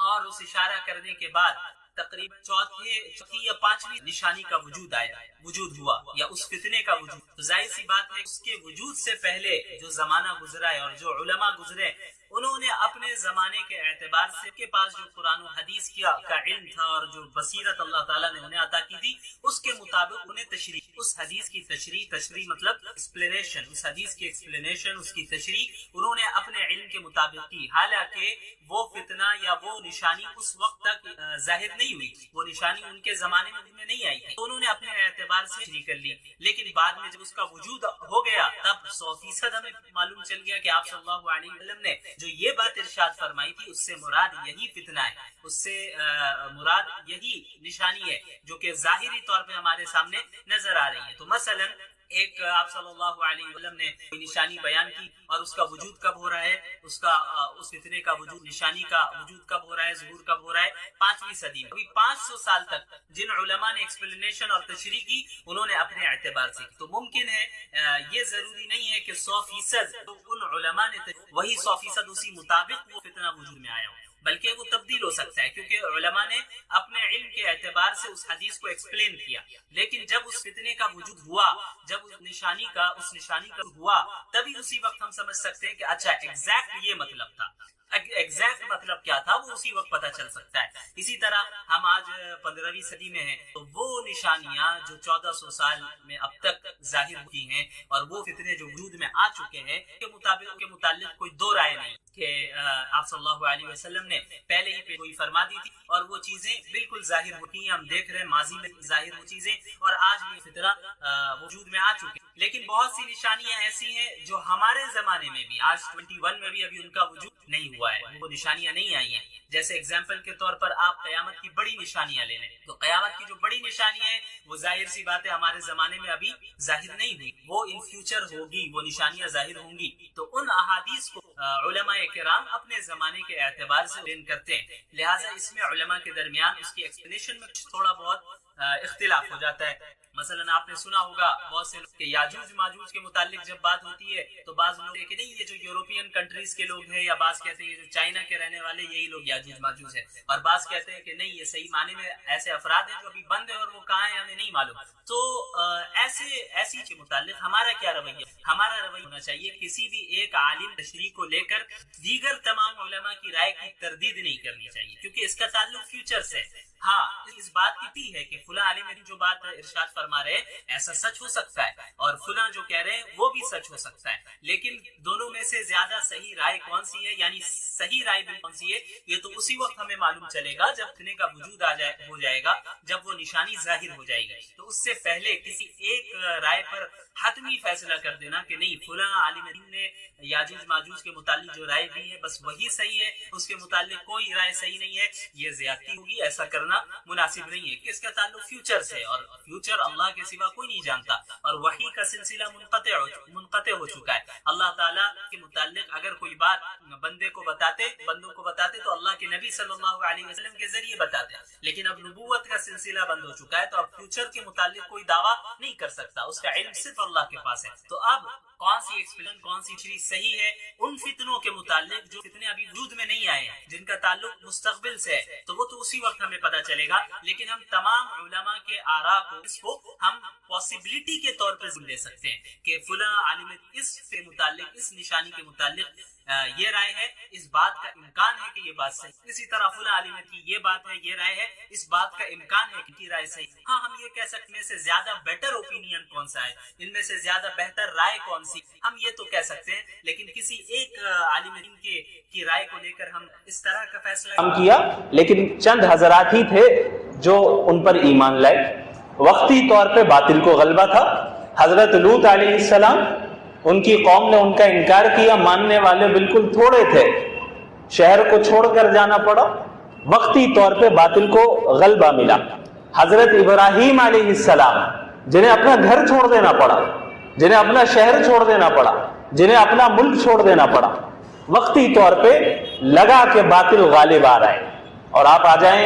اور اس اشارہ کرنے کے بعد تقریباً چوتھی یا 5ویں نشانی کا وجود ہوا یا اس فتنے کا وجود، تو ظاہر سی بات ہے اس کے وجود سے پہلے جو زمانہ گزرا ہے اور جو علماء گزرے، انہوں نے اپنے زمانے کے اعتبار سے کے پاس جو قرآن و حدیث کا علم تھا اور جو بصیرت اللہ تعالیٰ نے انہیں عطا کی تھی، اس کے مطابق انہیں تشریح، اس حدیث کی تشریح مطلب ایکسپلینیشن، اس حدیث کی ایکسپلینیشن، اس کی تشریح انہوں نے اپنے علم کے مطابق کی. حالانکہ وہ فتنہ یا وہ نشانی اس وقت تک ظاہر نہیں ہوئی، وہ نشانی ان کے زمانے میں نہیں آئی تھی، تو انہوں نے اپنے اعتبار سے تشریح کر لی. لیکن بعد میں جب اس کا وجود ہو گیا تب 100% ہمیں معلوم چل گیا کہ آپ صلی اللہ علیہ وسلم نے جو یہ بات ارشاد فرمائی تھی اس سے مراد یہی فتنہ ہے، اس سے مراد یہی نشانی ہے جو کہ ظاہری طور پہ ہمارے سامنے نظر آ رہی ہے. تو مثلا ایک آپ صلی اللہ علیہ وسلم نے نشانی بیان کی اور اس کا وجود کب ہو رہا ہے، اس فتنے کا وجود، نشانی کا وجود کب ہو رہا ہے، ظہور کب ہو رہا ہے، 5ویں صدی میں. ابھی 500 سال تک جن علماء نے ایکسپلینیشن اور تشریح کی انہوں نے اپنے اعتبار سے کی. تو ممکن ہے یہ ضروری نہیں ہے کہ 100% ان علماء نے وہی 100% اسی مطابق وہ فتنہ وجود میں آیا ہو. بلکہ وہ تبدیل ہو سکتا ہے، کیونکہ علماء نے اپنے علم کے اعتبار سے اس حدیث کو ایکسپلین کیا، لیکن جب اس فتنے کا وجود ہوا، جب اس نشانی کا ہوا، تبھی اسی وقت ہم سمجھ سکتے ہیں کہ اچھا ایگزیکٹ یہ مطلب تھا، ایگزیکٹ مطلب کیا تھا وہ اسی وقت پتہ چل سکتا ہے۔ اسی طرح ہم آج 15ویں صدی میں ہیں، تو وہ نشانیاں جو 1400 سال میں اب تک ظاہر ہوئی ہیں اور وہ فتنے جو وجود میں آ چکے ہیں کے متعلق کوئی دو رائے نہیں کہ آپ صلی اللہ علیہ وسلم نے پہلے ہی کوئی فرما دی تھی اور وہ چیزیں بالکل ظاہر ہوتی ہیں، ہم دیکھ رہے ہیں ماضی میں ظاہر وہ چیزیں اور آج بھی فتنہ وجود میں آ چکے ہیں۔ لیکن بہت سی نشانیاں ایسی ہیں جو ہمارے زمانے میں بھی، آج 21 میں بھی ابھی ان کا وجود نہیں ہوا ہے، وہ نشانیاں نہیں آئی ہیں۔ جیسے اگزامپل کے طور پر آپ قیامت کی بڑی نشانیاں لے لیں، تو قیامت کی جو بڑی نشانیاں ہیں وہ ظاہر سی بات ہے ہمارے زمانے میں ابھی ظاہر نہیں ہوئی، وہ ان فیوچر ہوگی، وہ نشانیاں ظاہر ہوں گی۔ تو ان احادیث کو علماء کرام اپنے زمانے کے اعتبار سے بیان کرتے ہیں، لہٰذا اس میں علماء کے درمیان اس کی ایکسپلینیشن میں تھوڑا بہت اختلاف ہو جاتا ہے۔ مثلا آپ نے سنا ہوگا بہت سے لوگ کہ یاجوج ماجوج کے متعلق جب بات ہوتی ہے تو بعض لوگ کہ نہیں یہ جو یورپین کنٹریز کے لوگ ہیں، یا بعض کہتے ہیں یہ جو چائنا کے رہنے والے یہی لوگ یاجوج ماجوج ہیں، اور بعض کہتے ہیں کہ نہیں یہ صحیح معنی میں ایسے افراد ہیں جو ابھی بند ہیں اور وہ کہاں ہیں ہمیں نہیں معلوم۔ تو ایسی کے متعلق ہمارا کیا رویہ؟ ہمارا رویہ ہونا چاہیے کسی بھی ایک عالم تشریح کو لے کر دیگر تمام علماء کی رائے کی تردید نہیں کرنی چاہیے، کیونکہ اس کا تعلق فیوچر سے۔ ہاں اس بات کی بھی ہے کہ فلاں عالم جو بات ارشاد فرما رہے ہیں ایسا سچ ہو سکتا ہے، اور فلاں جو کہہ رہے ہیں وہ بھی سچ ہو سکتا ہے، لیکن دونوں میں سے زیادہ صحیح رائے کون سی ہے، یعنی صحیح رائے بھی کون سی ہے، یہ تو اسی وقت ہمیں معلوم چلے گا جب فتنے کا وجود ہو جائے گا، جب وہ نشانی ظاہر ہو جائے گی۔ تو اس سے پہلے کسی ایک رائے پر حتمی فیصلہ کر دینا کہ نہیں فلاں عالم دین نے یاجوج ماجوج کے متعلق جو رائے دی ہے بس وہی صحیح ہے، اس کے متعلق کوئی رائے صحیح نہیں ہے، یہ زیادتی ہوگی، ایسا کرنا مناسب نہیں ہے، کہ اس کا تعلق فیوچر سے، اور فیوچر اللہ کے سوا کوئی نہیں جانتا، اور وحی کا سلسلہ منقطع ہو چکا ہے۔ اللہ تعالیٰ کے متعلق اگر کوئی بات بندوں کو بتاتے تو اللہ کے نبی صلی اللہ علیہ وسلم کے ذریعے بتاتے، لیکن اب نبوت کا سلسلہ بند ہو چکا ہے، تو اب فیوچر کے متعلق کوئی دعویٰ نہیں کر سکتا، اس کا علم صرف اللہ کے پاس ہے۔ تو اب کون سی ایکسپلین کون سی چیز صحیح ہے ان فتنوں کے متعلق جو فتنے ابھی وجود میں نہیں آئے ہیں، جن کا تعلق مستقبل سے ہے، تو وہ تو اسی وقت ہمیں پتہ چلے گا، لیکن ہم تمام علماء کے آراء کو اس کو ہم پاسبلٹی کے طور پر لے سکتے ہیں کہ فلاں عالم اس کے متعلق، اس نشانی کے متعلق یہ رائے ہے، اس بات کا امکان ہے کہ یہ بات صحیح، اسی طرح فلاں عالم کی یہ بات ہے، یہ رائے ہے، اس بات کا امکان ہے کہ رائے صحیح۔ ہاں ہم یہ کہہ سکتے ہیں سے زیادہ بیٹر اوپینین کون سا ہے، ان میں سے زیادہ بہتر رائے کون سی، ہم یہ تو کہہ سکتے ہیں، لیکن کسی ایک عالم دین کی رائے کو لے کر ہم اس طرح کا فیصلہ کیا، لیکن چند حضرات ہی تھے جو ان پر ایمان لائے، وقتی طور پہ باطل کو غلبہ تھا۔ حضرت لوط علیہ السلام، ان کی قوم نے ان کا انکار کیا، ماننے والے بالکل تھوڑے تھے، شہر کو چھوڑ کر جانا پڑا، وقتی طور پہ باطل کو غلبہ ملا۔ حضرت ابراہیم علیہ السلام، جنہیں اپنا گھر چھوڑ دینا پڑا، جنہیں اپنا شہر چھوڑ دینا پڑا، جنہیں اپنا ملک چھوڑ دینا پڑا، وقتی طور پہ لگا کہ باطل غالب آ رہا ہے۔ اور آپ آ جائیں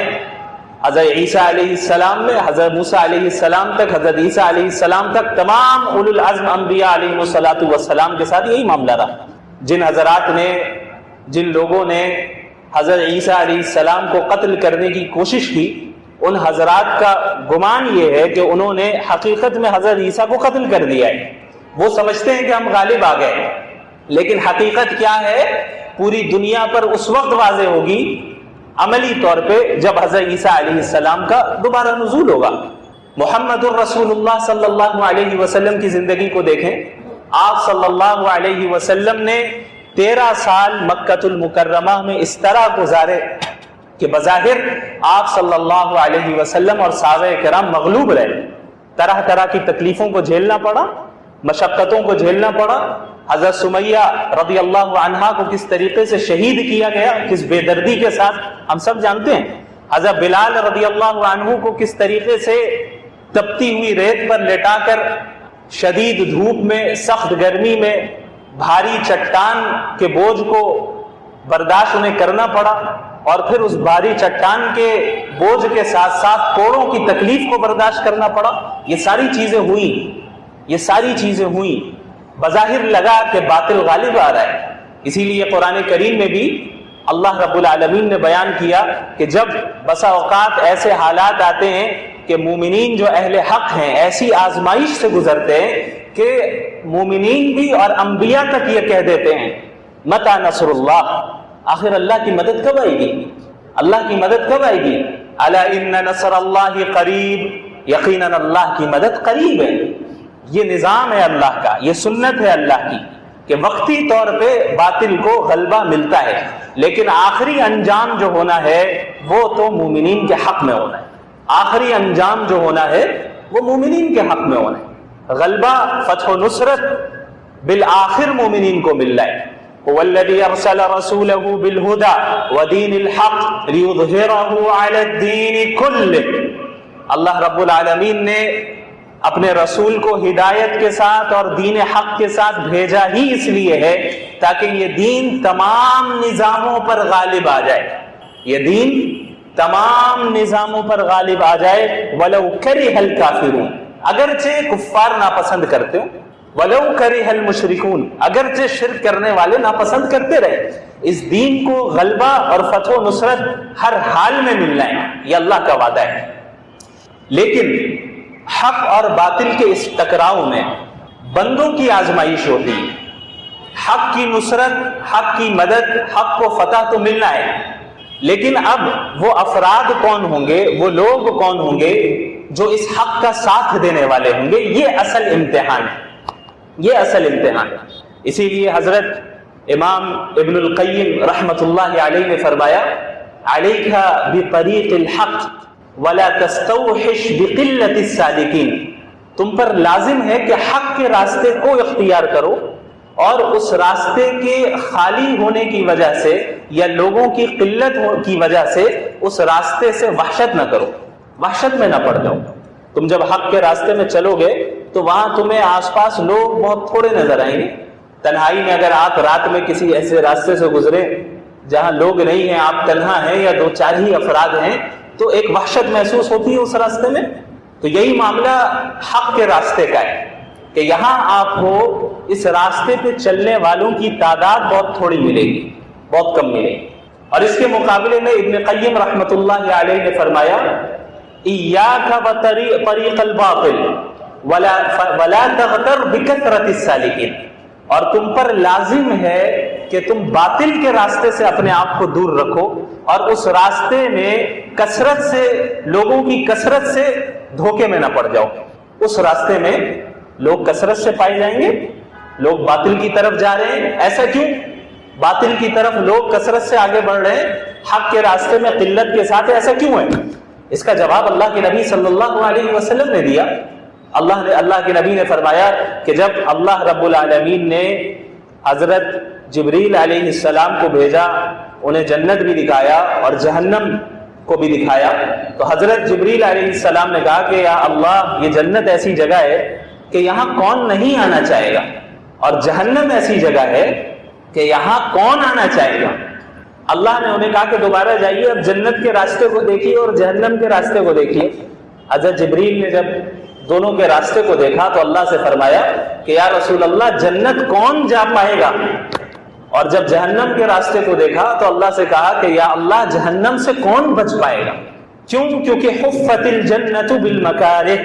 حضرت عیسیٰ علیہ السلام میں، حضرت موسیٰ علیہ السلام تک، حضرت عیسیٰ علیہ السلام تک، تمام اولو العزم انبیاء علیہ السلام کے ساتھ یہی معاملہ رہا۔ جن حضرات نے، جن لوگوں نے حضرت عیسیٰ علیہ السلام کو قتل کرنے کی کوشش کی، ان حضرات کا گمان یہ ہے کہ انہوں نے حقیقت میں حضرت عیسیٰ کو قتل کر دیا ہے۔ وہ سمجھتے ہیں کہ ہم غالب آ گئے، لیکن حقیقت کیا ہے پوری دنیا پر اس وقت واضح ہوگی عملی طور پہ جب حضرت عیسیٰ علیہ السلام کا دوبارہ نزول ہوگا۔ محمد الرسول اللہ صلی اللہ علیہ وسلم کی زندگی کو دیکھیں، آپ صلی اللہ علیہ وسلم نے 13 سال مکہ المکرمہ میں اس طرح گزارے کہ بظاہر آپ صلی اللہ علیہ وسلم اور صحابہ کرام مغلوب رہے، طرح طرح کی تکلیفوں کو جھیلنا پڑا، مشقتوں کو جھیلنا پڑا۔ حضرت سمیہ رضی اللہ عنہا کو کس طریقے سے شہید کیا گیا، کس بے دردی کے ساتھ، ہم سب جانتے ہیں۔ حضرت بلال رضی اللہ عنہ کو کس طریقے سے تپتی ہوئی ریت پر لٹا کر شدید دھوپ میں، سخت گرمی میں، بھاری چٹان کے بوجھ کو برداشت انہیں کرنا پڑا، اور پھر اس بھاری چٹان کے بوجھ کے ساتھ ساتھ کوڑوں کی تکلیف کو برداشت کرنا پڑا۔ یہ ساری چیزیں ہوئیں، بظاہر لگا کہ باطل غالب آ رہا ہے۔ اسی لیے قرآن کریم میں بھی اللہ رب العالمین نے بیان کیا کہ جب بسا اوقات ایسے حالات آتے ہیں کہ مومنین جو اہل حق ہیں ایسی آزمائش سے گزرتے ہیں کہ مومنین بھی اور انبیاء تک یہ کہہ دیتے ہیں متی نصر اللہ، آخر اللہ کی مدد کب آئے گی، اللہ کی مدد کب آئے گی، الا ان نصر اللہ قریب، یقیناً اللہ کی مدد قریب ہے۔ یہ نظام ہے اللہ کا، یہ سنت ہے اللہ کی کہ وقتی طور پہ باطل کو غلبہ ملتا ہے، لیکن آخری انجام جو ہونا ہے وہ تو مومنین کے حق میں ہونا ہے، آخری انجام جو ہونا ہے وہ مومنین کے حق میں ہونا ہے۔ غلبہ فتح و نصرت بالآخر مومنین کو مل رہا ہے۔ والذی ارسل رسولہ بالہدی ودین الحق لیظہرہ علی الدین کلہ، اللہ رب العالمین نے اپنے رسول کو ہدایت کے ساتھ اور دین حق کے ساتھ بھیجا ہی اس لیے ہے تاکہ یہ دین تمام نظاموں پر غالب آ جائے، یہ دین تمام نظاموں پر غالب آ جائے۔ وَلَوْ كَرِهَ الْكَافِرُونَ، اگرچہ کفار ناپسند کرتے ہوں، وَلَوْ كَرِهَ الْمُشْرِكُونَ، اگرچہ شرک کرنے والے ناپسند کرتے رہے، اس دین کو غلبہ اور فتح و نصرت ہر حال میں ملنا ہے، یہ اللہ کا وعدہ ہے۔ لیکن حق اور باطل کے اس ٹکراؤ میں بندوں کی آزمائش ہوتی ہے، حق کی نصرت، حق کی مدد، حق کو فتح تو ملنا ہے، لیکن اب وہ افراد کون ہوں گے، وہ لوگ کون ہوں گے جو اس حق کا ساتھ دینے والے ہوں گے، یہ اصل امتحان ہے، یہ اصل امتحان ہے۔ اسی لیے حضرت امام ابن القیم رحمۃ اللہ علیہ نے فرمایا علیک بطریق الحق ولا تستوحش بقلت السالکین، تم پر لازم ہے کہ حق کے راستے کو اختیار کرو اور اس راستے کے خالی ہونے کی وجہ سے یا لوگوں کی قلت کی وجہ سے اس راستے سے وحشت نہ کرو، وحشت میں نہ پڑ جاؤ۔ تم جب حق کے راستے میں چلو گے تو وہاں تمہیں آس پاس لوگ بہت تھوڑے نظر آئیں گے، تنہائی میں اگر آپ رات میں کسی ایسے راستے سے گزرے جہاں لوگ نہیں ہیں، آپ تنہا ہیں یا دو چار ہی افراد ہیں، تو ایک وحشت محسوس ہوتی ہے اس راستے میں۔ تو یہی معاملہ حق کے راستے کا ہے کہ یہاں آپ کو اس راستے پہ چلنے والوں کی تعداد بہت تھوڑی ملے گی، بہت کم ملے گی۔ اور اس کے مقابلے میں ابن قیم رحمۃ اللہ علیہ نے فرمایا ایاک وطریق الباطل ولا تغتر بکثرت السالکین، اور تم پر لازم ہے کہ تم باطل کے راستے سے اپنے آپ کو دور رکھو اور اس راستے میں کثرت سے، لوگوں کی کثرت سے دھوکے میں نہ پڑ جاؤ۔ اس راستے میں لوگ کثرت سے پائے جائیں گے، لوگ باطل کی طرف جا رہے ہیں، ایسا کیوں؟ باطل کی طرف لوگ کثرت سے آگے بڑھ رہے ہیں، حق کے راستے میں قلت کے ساتھ، ایسا کیوں ہے؟ اس کا جواب اللہ کے نبی صلی اللہ علیہ وسلم نے دیا۔ اللہ کے نبی نے فرمایا کہ جب اللہ رب العالمین نے حضرت جبریل علیہ السلام کو بھیجا، انہیں جنت بھی دکھایا اور جہنم کو بھی دکھایا، تو حضرت جبریل علیہ السلام نے کہا کہ یا اللہ، یہ جنت ایسی جگہ ہے کہ یہاں کون نہیں آنا چاہے گا، اور جہنم ایسی جگہ ہے کہ یہاں کون آنا چاہے گا۔ اللہ نے انہیں کہا کہ دوبارہ جائیے، اب جنت کے راستے کو دیکھیے اور جہنم کے راستے کو دیکھیے۔ حضرت جبریل نے جب دونوں کے راستے کو دیکھا تو اللہ سے فرمایا کہ یا رسول اللہ، جنت کون جا پائے گا؟ اور جب جہنم کے راستے کو دیکھا تو اللہ سے کہا کہ یا اللہ، جہنم سے کون بچ پائے گا؟ کیوں؟ کیونکہ حفت الجنت بالمکارہ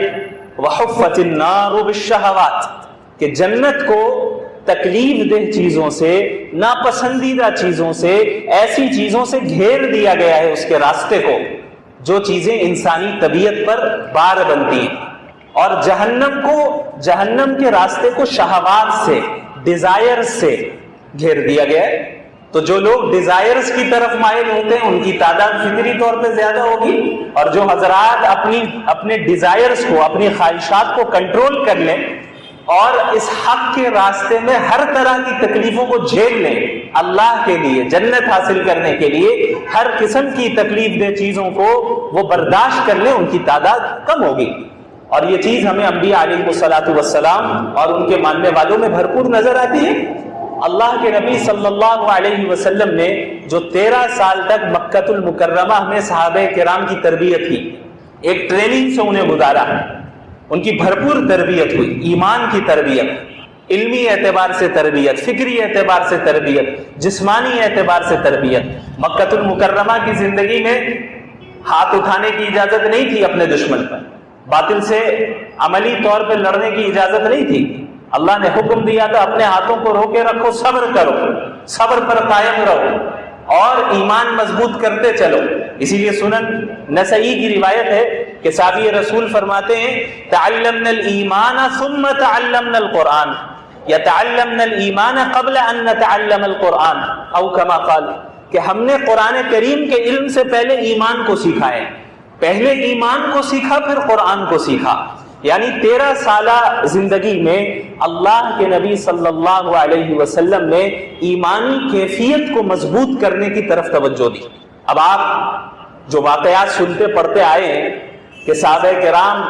وحفت النار بالشہوات، کہ جنت کو تکلیف دہ چیزوں سے، ناپسندیدہ چیزوں سے، ایسی چیزوں سے گھیر دیا گیا ہے اس کے راستے کو جو چیزیں انسانی طبیعت پر بار بنتی ہیں، اور جہنم کے راستے کو شہوات سے، ڈیزائر سے گھیر دیا گیا ہے۔ تو جو لوگ ڈیزائرز کی طرف مائل ہوتے ہیں ان کی تعداد فطری طور پہ زیادہ ہوگی، اور جو حضرات اپنے ڈیزائرز کو، اپنی خواہشات کو کنٹرول کر لیں اور اس حق کے راستے میں ہر طرح کی تکلیفوں کو جھیل لیں اللہ کے لیے، جنت حاصل کرنے کے لیے ہر قسم کی تکلیف دہ چیزوں کو وہ برداشت کر لیں، ان کی تعداد کم ہوگی۔ اور یہ چیز ہمیں انبیاء علیہ الصلوۃ والسلام اور ان کے ماننے والوں میں بھرپور نظر آتی ہے۔ اللہ کے نبی صلی اللہ علیہ وسلم نے جو 13 سال تک مکۃ المکرمہ میں صحابہ کرام کی تربیت کی، ایک ٹریننگ سے انہیں گزارا، ان کی بھرپور تربیت ہوئی، ایمان کی تربیت، علمی اعتبار سے تربیت، فکری اعتبار سے تربیت، جسمانی اعتبار سے تربیت۔ مکہ المکرمہ کی زندگی میں ہاتھ اٹھانے کی اجازت نہیں تھی اپنے دشمن پر، باطل سے عملی طور پہ لڑنے کی اجازت نہیں تھی۔ اللہ نے حکم دیا تھا اپنے ہاتھوں کو روکے رکھو، صبر کرو، صبر پر قائم رہو اور ایمان مضبوط کرتے چلو۔ اسی لیے سنن نسائی کی روایت ہے کہ صحابی رسول فرماتے ہیں تعلمنا الایمان ثم تعلمنا القرآن، یا تعلمنا الایمان قبل ان نتعلم القرآن، او کما قال، کہ ہم نے قرآن کریم کے علم سے پہلے ایمان کو سیکھا ہے، پہلے ایمان کو سیکھا پھر قرآن کو سیکھا۔ یعنی 13 سالہ زندگی میں اللہ کے نبی صلی اللہ علیہ وسلم نے ایمانی کیفیت کو مضبوط کرنے کی طرف توجہ دی۔ اب آپ جو واقعات سنتے پڑھتے آئے ہیں کہ صحابہ کرام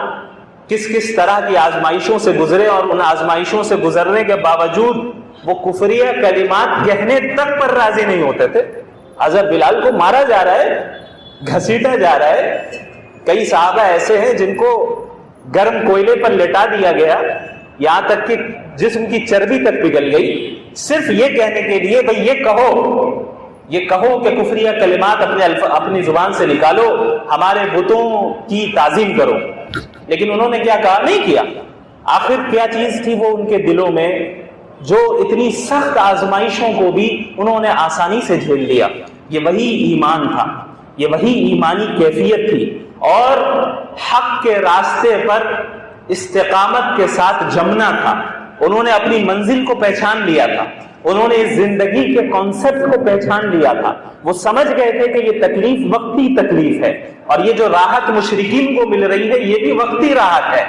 کس کس طرح کی آزمائشوں سے گزرے، اور ان آزمائشوں سے گزرنے کے باوجود وہ کفریہ کلمات کہنے تک پر راضی نہیں ہوتے تھے۔ حضرت بلال کو مارا جا رہا ہے، گھسیٹا جا رہا ہے، کئی صحابہ ایسے ہیں جن کو گرم کوئلے پر لٹا دیا گیا، یہاں تک کہ جسم کی چربی تک پگھل گئی، صرف یہ کہنے کے لیے بھئی یہ کہو کہ کفریہ کلمات اپنی زبان سے نکالو، ہمارے بتوں کی تعظیم کرو۔ لیکن انہوں نے کیا کہا؟ نہیں کیا۔ آخر کیا چیز تھی وہ ان کے دلوں میں جو اتنی سخت آزمائشوں کو بھی انہوں نے آسانی سے جھیل لیا؟ یہ وہی ایمان تھا، یہ وہی ایمانی کیفیت تھی، اور حق کے راستے پر استقامت کے ساتھ جمنا تھا۔ انہوں نے اپنی منزل کو پہچان لیا تھا، انہوں نے اس زندگی کے کانسیپٹ کو پہچان لیا تھا۔ وہ سمجھ گئے تھے کہ یہ تکلیف وقتی تکلیف ہے، اور یہ جو راحت مشرکین کو مل رہی ہے یہ بھی وقتی راحت ہے۔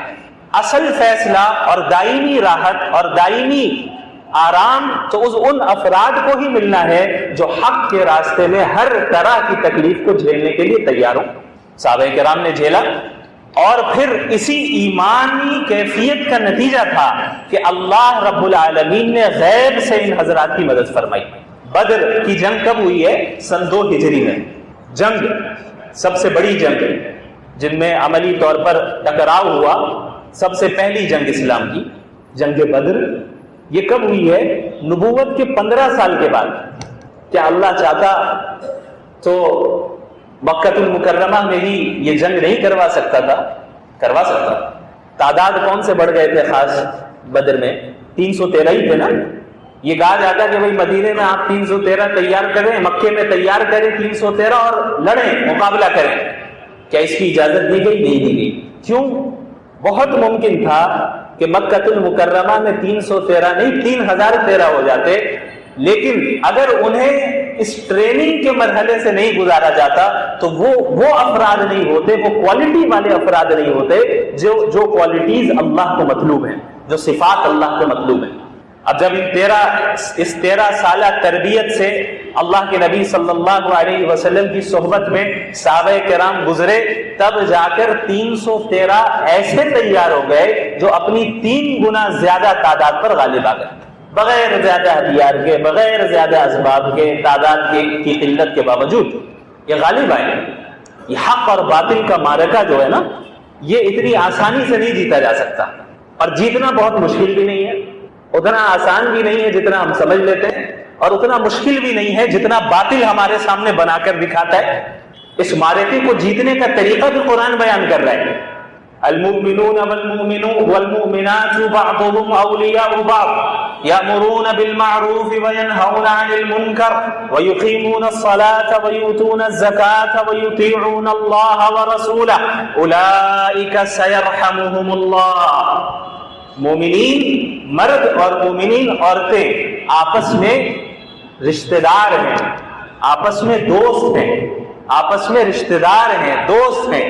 اصل فیصلہ اور دائمی راحت اور دائمی آرام تو ان افراد کو ہی ملنا ہے جو حق کے راستے میں ہر طرح کی تکلیف کو جھیلنے کے لیے تیار ہوں۔ صحابہ کرام نے جھیلا، اور پھر اسی ایمانی کیفیت کا نتیجہ تھا کہ اللہ رب العالمین نے غیب سے ان حضرات کی مدد فرمائی۔ بدر کی جنگ کب ہوئی ہے؟ سن 2 ہجری میں۔ جنگ سب سے بڑی جنگ جن میں عملی طور پر ٹکراؤ ہوا، سب سے پہلی جنگ اسلام کی جنگ بدر، یہ کب ہوئی ہے؟ نبوت کے 15 سال کے بعد۔ کیا اللہ چاہتا تو مکہ المکرمہ میں ہی یہ جنگ نہیں کروا سکتا تھا؟ کروا سکتا۔ تعداد کون سے بڑھ گئے تھے؟ خاص بدر میں 313 ہی تھے نا۔ یہ کہا جاتا کہ بھائی مدینے میں آپ 313 تیار کریں، مکے میں تیار کریں 313 اور لڑیں، مقابلہ کریں۔ کیا اس کی اجازت دی گئی؟ نہیں دی گئی۔ کیوں؟ بہت ممکن تھا کہ مکہ المکرمہ میں 313 نہیں 3013 ہو جاتے، لیکن اگر انہیں اس ٹریننگ کے مرحلے سے نہیں گزارا جاتا تو وہ افراد نہیں ہوتے، وہ کوالٹی والے افراد نہیں ہوتے جو کوالٹیز اللہ کو مطلوب ہیں، جو صفات اللہ کو مطلوب ہیں۔ اب جب اس 13 سالہ تربیت سے اللہ کے نبی صلی اللہ علیہ وسلم کی صحبت میں صحابہ کرام گزرے، تب جا کر 313 ایسے تیار ہو گئے جو اپنی 3 گنا زیادہ تعداد پر غالب آ گئے، بغیر زیادہ ہتھیار کے، بغیر زیادہ اسباب کے، تعداد کی قلت کے باوجود یہ غالب آئے۔ یہ حق اور باطل کا معرکہ جو ہے نا، یہ اتنی آسانی سے نہیں جیتا جا سکتا، اور جیتنا بہت مشکل بھی نہیں ہے، اتنا آسان بھی نہیں ہے جتنا ہم سمجھ لیتے ہیں، اور اتنا مشکل بھی نہیں ہے جتنا باطل ہمارے سامنے بنا کر دکھاتا ہے۔ اس معرکے کو جیتنے کا طریقہ بھی قرآن بیان کر رہا ہے۔ المؤمنون والمؤمنات بعضهم اولیاء بعض یأمرون بالمعروف وینہون عن المنکر ویقیمون الصلاة ویؤتون الزکاة ویطیعون اللہ ورسولہ اولئک سیرحمهم اللہ۔ مومنین مرد اور مومنین عورتیں آپس میں رشتہ دار ہیں، آپس میں دوست ہیں، آپس میں رشتہ دار ہیں، دوست ہیں۔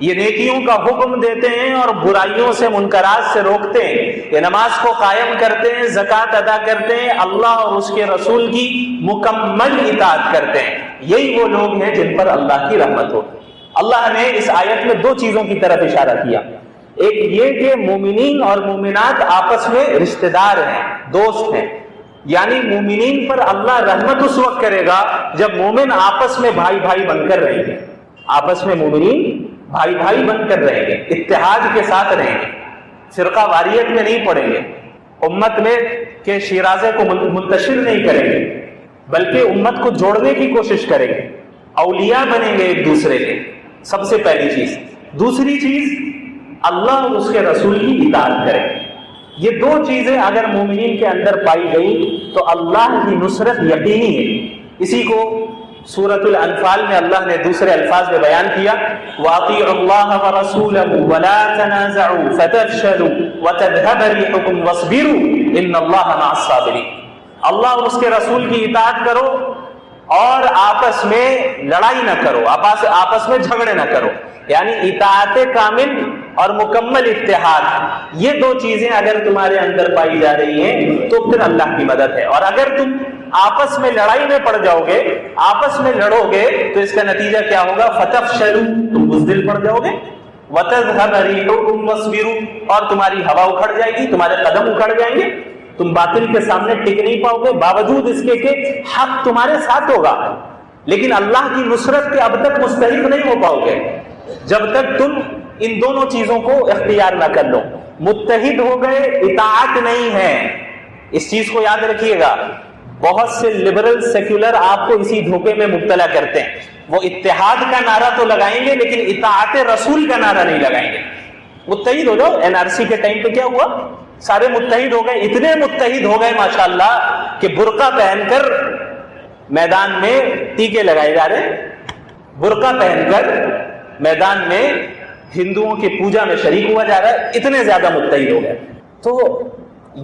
یہ نیکیوں کا حکم دیتے ہیں اور برائیوں سے منکرات سے روکتے ہیں، یہ نماز کو قائم کرتے ہیں، زکوٰۃ ادا کرتے ہیں، اللہ اور اس کے رسول کی مکمل اطاعت کرتے ہیں۔ یہی وہ لوگ ہیں جن پر اللہ کی رحمت ہو۔ اللہ نے اس آیت میں 2 چیزوں کی طرف اشارہ کیا، ایک یہ کہ مومنین اور مومنات آپس میں رشتہ دار ہیں، دوست ہیں، یعنی مومنین پر اللہ رحمت اس وقت کرے گا جب مومن آپس میں بھائی بھائی بن کر رہیں گے، آپس میں مومنین بھائی بھائی بن کر رہیں گے، اتحاد کے ساتھ رہیں گے، فرقہ واریت میں نہیں پڑیں گے، امت میں کہ شیرازے کو منتشر نہیں کریں گے، بلکہ امت کو جوڑنے کی کوشش کریں گے، اولیاء بنیں گے ایک دوسرے کے، سب سے پہلی چیز۔ دوسری چیز، اللہ اور اس کے رسول کی اطاعت کریں۔ یہ دو چیزیں اگر مومنین کے اندر پائی گئی تو اللہ کی نصرت یقینی ہے۔ اسی کو سورۃ الانفال میں اللہ نے دوسرے الفاظ میں بیان کیا، وَأَطِيعُوا اللَّهَ وَرَسُولَهُ وَلَا تَنَازَعُوا فَتَفْشَلُوا وَتَذْهَبَ رِيحُكُمْ وَاصْبِرُوا إِنَّ اللَّهَ مَعَ الصَّابِرِينَ۔ اللہ اور اس کے رسول کی اطاعت کرو اور آپس میں لڑائی نہ کرو، آپس میں جھگڑے نہ کرو، یعنی اطاعت کامل اور مکمل اتحاد۔ یہ دو چیزیں اگر تمہارے اندر پائی جا رہی ہیں تو پھر اللہ کی مدد ہے۔ اور اگر تم آپس میں لڑائی میں پڑ جاؤ گے، آپس میں لڑو گے، تو اس کا نتیجہ کیا ہوگا؟ فتفشلوا، تم بزدل پڑ جاؤ گے، وتذهب ريحكم واصبروا، اور تمہاری ہوا اکھڑ جائے گی، تمہارے قدم اکھڑ جائیں گے، تم باطل کے سامنے ٹک نہیں پاؤ گے، باوجود اس کے کہ حق تمہارے ساتھ ہوگا، لیکن اللہ کی نصرت کے اب تک مستحق نہیں ہو پاؤ گے جب تک تم ان دونوں چیزوں کو اختیار نہ کر لو۔ متحد ہو گئے، اطاعت نہیں ہے۔ اس چیز کو یاد رکھیے گا، بہت سے لبرل سیکولر آپ کو اسی دھوکے میں مبتلا کرتے ہیں۔ وہ اتحاد کا نعرہ تو لگائیں گے لیکن اطاعت رسول کا نعرہ نہیں لگائیں گے۔ متحد ہو جاؤ۔ NRC کے ٹائم پہ کیا ہوا؟ سارے متحد ہو گئے، اتنے متحد ہو گئے ماشاءاللہ کہ برقع پہن کر میدان میں ٹیکے لگائے جا رہے ہیں، برقع پہن کر میدان میں ہندوؤں کی پوجا میں شریک ہوا جا رہا ہے، اتنے زیادہ متحد ہو گئے۔ تو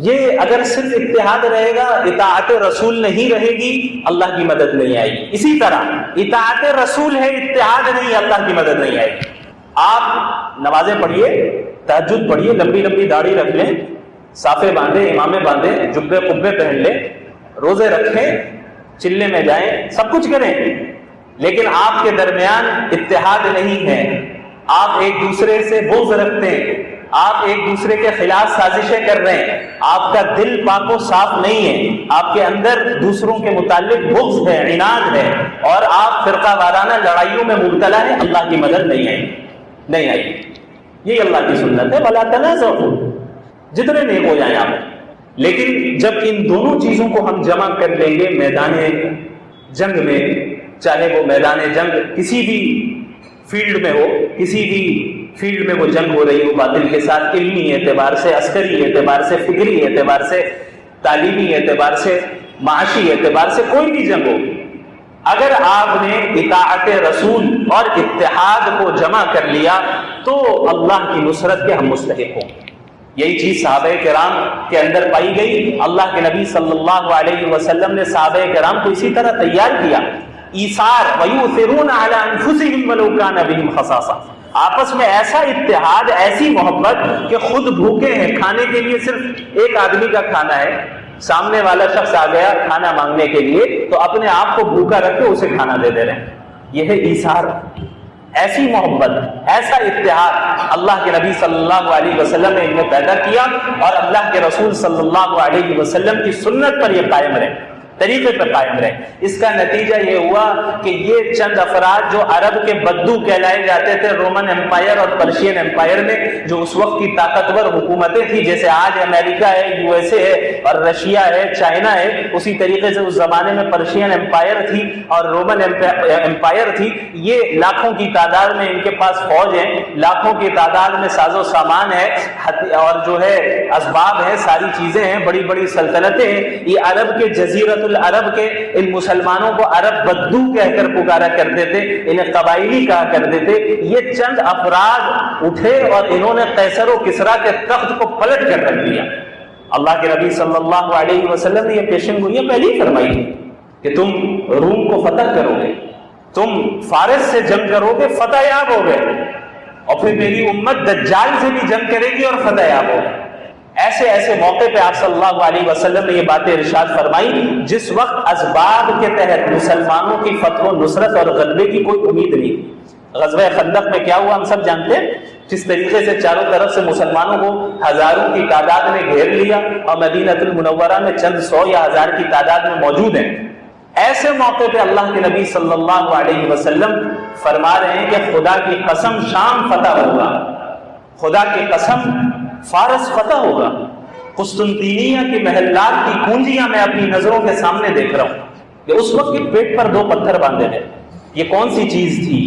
یہ اگر صرف اتحاد رہے گا، اطاعت رسول نہیں رہے گی، اللہ کی مدد نہیں آئے گی۔ اسی طرح اطاعت رسول ہے، اتحاد نہیں، اللہ کی مدد نہیں آئے گی۔ آپ نمازیں پڑھیے، تہجد پڑھیے، لمبی لمبی داڑھی رکھ لیں، صافے باندھیں، امامے باندھیں، جبے قبے پہن لیں، روزے رکھیں، چلے میں جائیں، سب کچھ کریں، لیکن آپ کے درمیان اتحاد نہیں ہے، آپ ایک دوسرے سے بغض رکھتے ہیں، آپ ایک دوسرے کے خلاف سازشیں کر رہے ہیں، آپ کا دل پاک و صاف نہیں ہے، آپ کے اندر دوسروں کے متعلق بغض ہے، عناد ہے، اور آپ فرقہ وارانہ لڑائیوں میں مبتلا ہیں، اللہ کی مدد نہیں آئی۔ یہ اللہ کی سنت ہے، وَلَا تَنَازَعُوا، جتنے نیک ہو جائیں آپ۔ لیکن جب ان دونوں چیزوں کو ہم جمع کر لیں گے میدان جنگ میں، چاہے وہ میدان جنگ کسی بھی فیلڈ میں ہو، کسی بھی فیلڈ میں وہ جنگ ہو رہی ہو باطل کے ساتھ، علمی اعتبار سے، عسکری اعتبار سے، فکری اعتبار سے، تعلیمی اعتبار سے، معاشی اعتبار سے، کوئی بھی جنگ ہو، اگر آپ نے اطاعت رسول اور اتحاد کو جمع کر لیا تو اللہ کی نصرت کے ہم مستحق ہوں۔ یہی چیز صحابہ کرام کے اندر پائی گئی۔ اللہ کے نبی صلی اللہ علیہ وسلم نے صحابہ کرام کو اسی طرح تیار کیا، ایثار، وَيُؤْثِرُونَ عَلَىٰ أَنفُسِهِمْ وَلَوْ كَانَ بِهِمْ خَصَاصَةٌ، آپس میں ایسا اتحاد، ایسی محبت کہ خود بھوکے ہیں، کھانے کے لیے صرف ایک آدمی کا کھانا ہے، سامنے والا شخص آ گیا کھانا مانگنے کے لیے تو اپنے آپ کو بھوکا رکھ کے اسے کھانا دے دے رہے ہیں۔ یہ ہے ایثار، ایسی محبت، ایسا اتحاد اللہ کے نبی صلی اللہ علیہ وسلم نے انہیں پیدا کیا، اور اللہ کے رسول صلی اللہ علیہ وسلم کی سنت پر یہ قائم رہے، طریقے پر قائم رہے۔ اس کا نتیجہ یہ ہوا کہ یہ چند افراد جو عرب کے بدو کہلائے جاتے تھے رومن امپائر اور پرشین امپائر میں، جو اس وقت کی طاقتور حکومتیں تھیں، جیسے آج امریکہ ہے، USA ہے اور رشیا ہے، چائنا ہے، اسی طریقے سے اس زمانے میں پرشین امپائر تھی اور رومن امپائر تھی۔ یہ لاکھوں کی تعداد میں ان کے پاس فوج ہے، لاکھوں کی تعداد میں ساز و سامان ہے، اور جو ہے اسباب ہیں، ساری چیزیں ہیں، بڑی بڑی سلطنتیں ہیں۔ یہ عرب کے جزیرت العرب کے ان مسلمانوں کو عرب بدو کہہ کر پکارا کرتے تھے، انہیں قبائلی کہا کرتے تھے۔ یہ چند افراد اٹھے اور انہوں نے قیصر و کسریٰ کے تخت کو پلٹ کر رکھ دیا۔ اللہ کے نبی صلی اللہ علیہ وسلم نے یہ پیشن گوئیاں پہلے ہی فرمائی کہ تم روم کو فتح کرو گے، تم فارس سے جنگ کرو گے، فتح یاب ہو گئے، اور پھر میری امت دجال سے بھی جنگ کرے گی اور فتح یاب ہوگی۔ ایسے ایسے موقع پہ آپ صلی اللہ علیہ وسلم نے یہ باتیں ارشاد فرمائی جس وقت اسباب کے تحت مسلمانوں کی فتح و نصرت اور غلبے کی کوئی امید نہیں۔ غزوہ خندق میں کیا ہوا ہم سب جانتے ہیں، جس طریقے سے چاروں طرف سے مسلمانوں کو ہزاروں کی تعداد میں گھیر لیا اور مدینہ المنورہ میں چند سو یا ہزار کی تعداد میں موجود ہیں۔ ایسے موقع پہ اللہ کے نبی صلی اللہ علیہ وسلم فرما رہے ہیں کہ خدا کی قسم شام فتح ہوگا، خدا کی قسم فارس فتح ہوگا۔ قسطنطینیہ کے محلات کی کنجیاں میں اپنی نظروں کے سامنے دیکھ رہا ہوں کہ اس وقت کے پیٹ پر 2 پتھر باندھے ہیں. یہ کون سی چیز تھی؟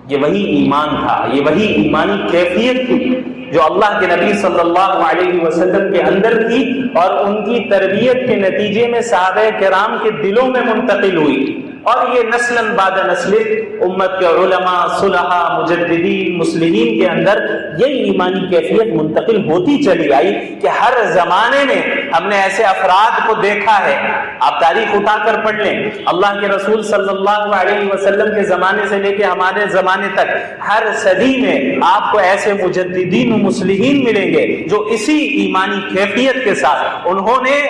یہ وہی ایمان تھا، یہ وہی ایمانی کیفیت تھی جو اللہ کے نبی صلی اللہ علیہ وسلم کے اندر تھی اور ان کی تربیت کے نتیجے میں صحابہ کرام کے دلوں میں منتقل ہوئی. اور یہ نسلاً بعد نسل امت کے علماء، صلحاء، مجددین، مسلمین کے اندر یہ ایمانی کیفیت منتقل ہوتی چلی آئی کہ ہر زمانے میں ہم نے ایسے افراد کو دیکھا ہے. آپ تاریخ اٹھا کر پڑھ لیں، اللہ کے رسول صلی اللہ علیہ وسلم کے زمانے سے لے کے ہمارے زمانے تک ہر صدی میں آپ کو ایسے مجددین و مسلمین ملیں گے جو اسی ایمانی کیفیت کے ساتھ انہوں نے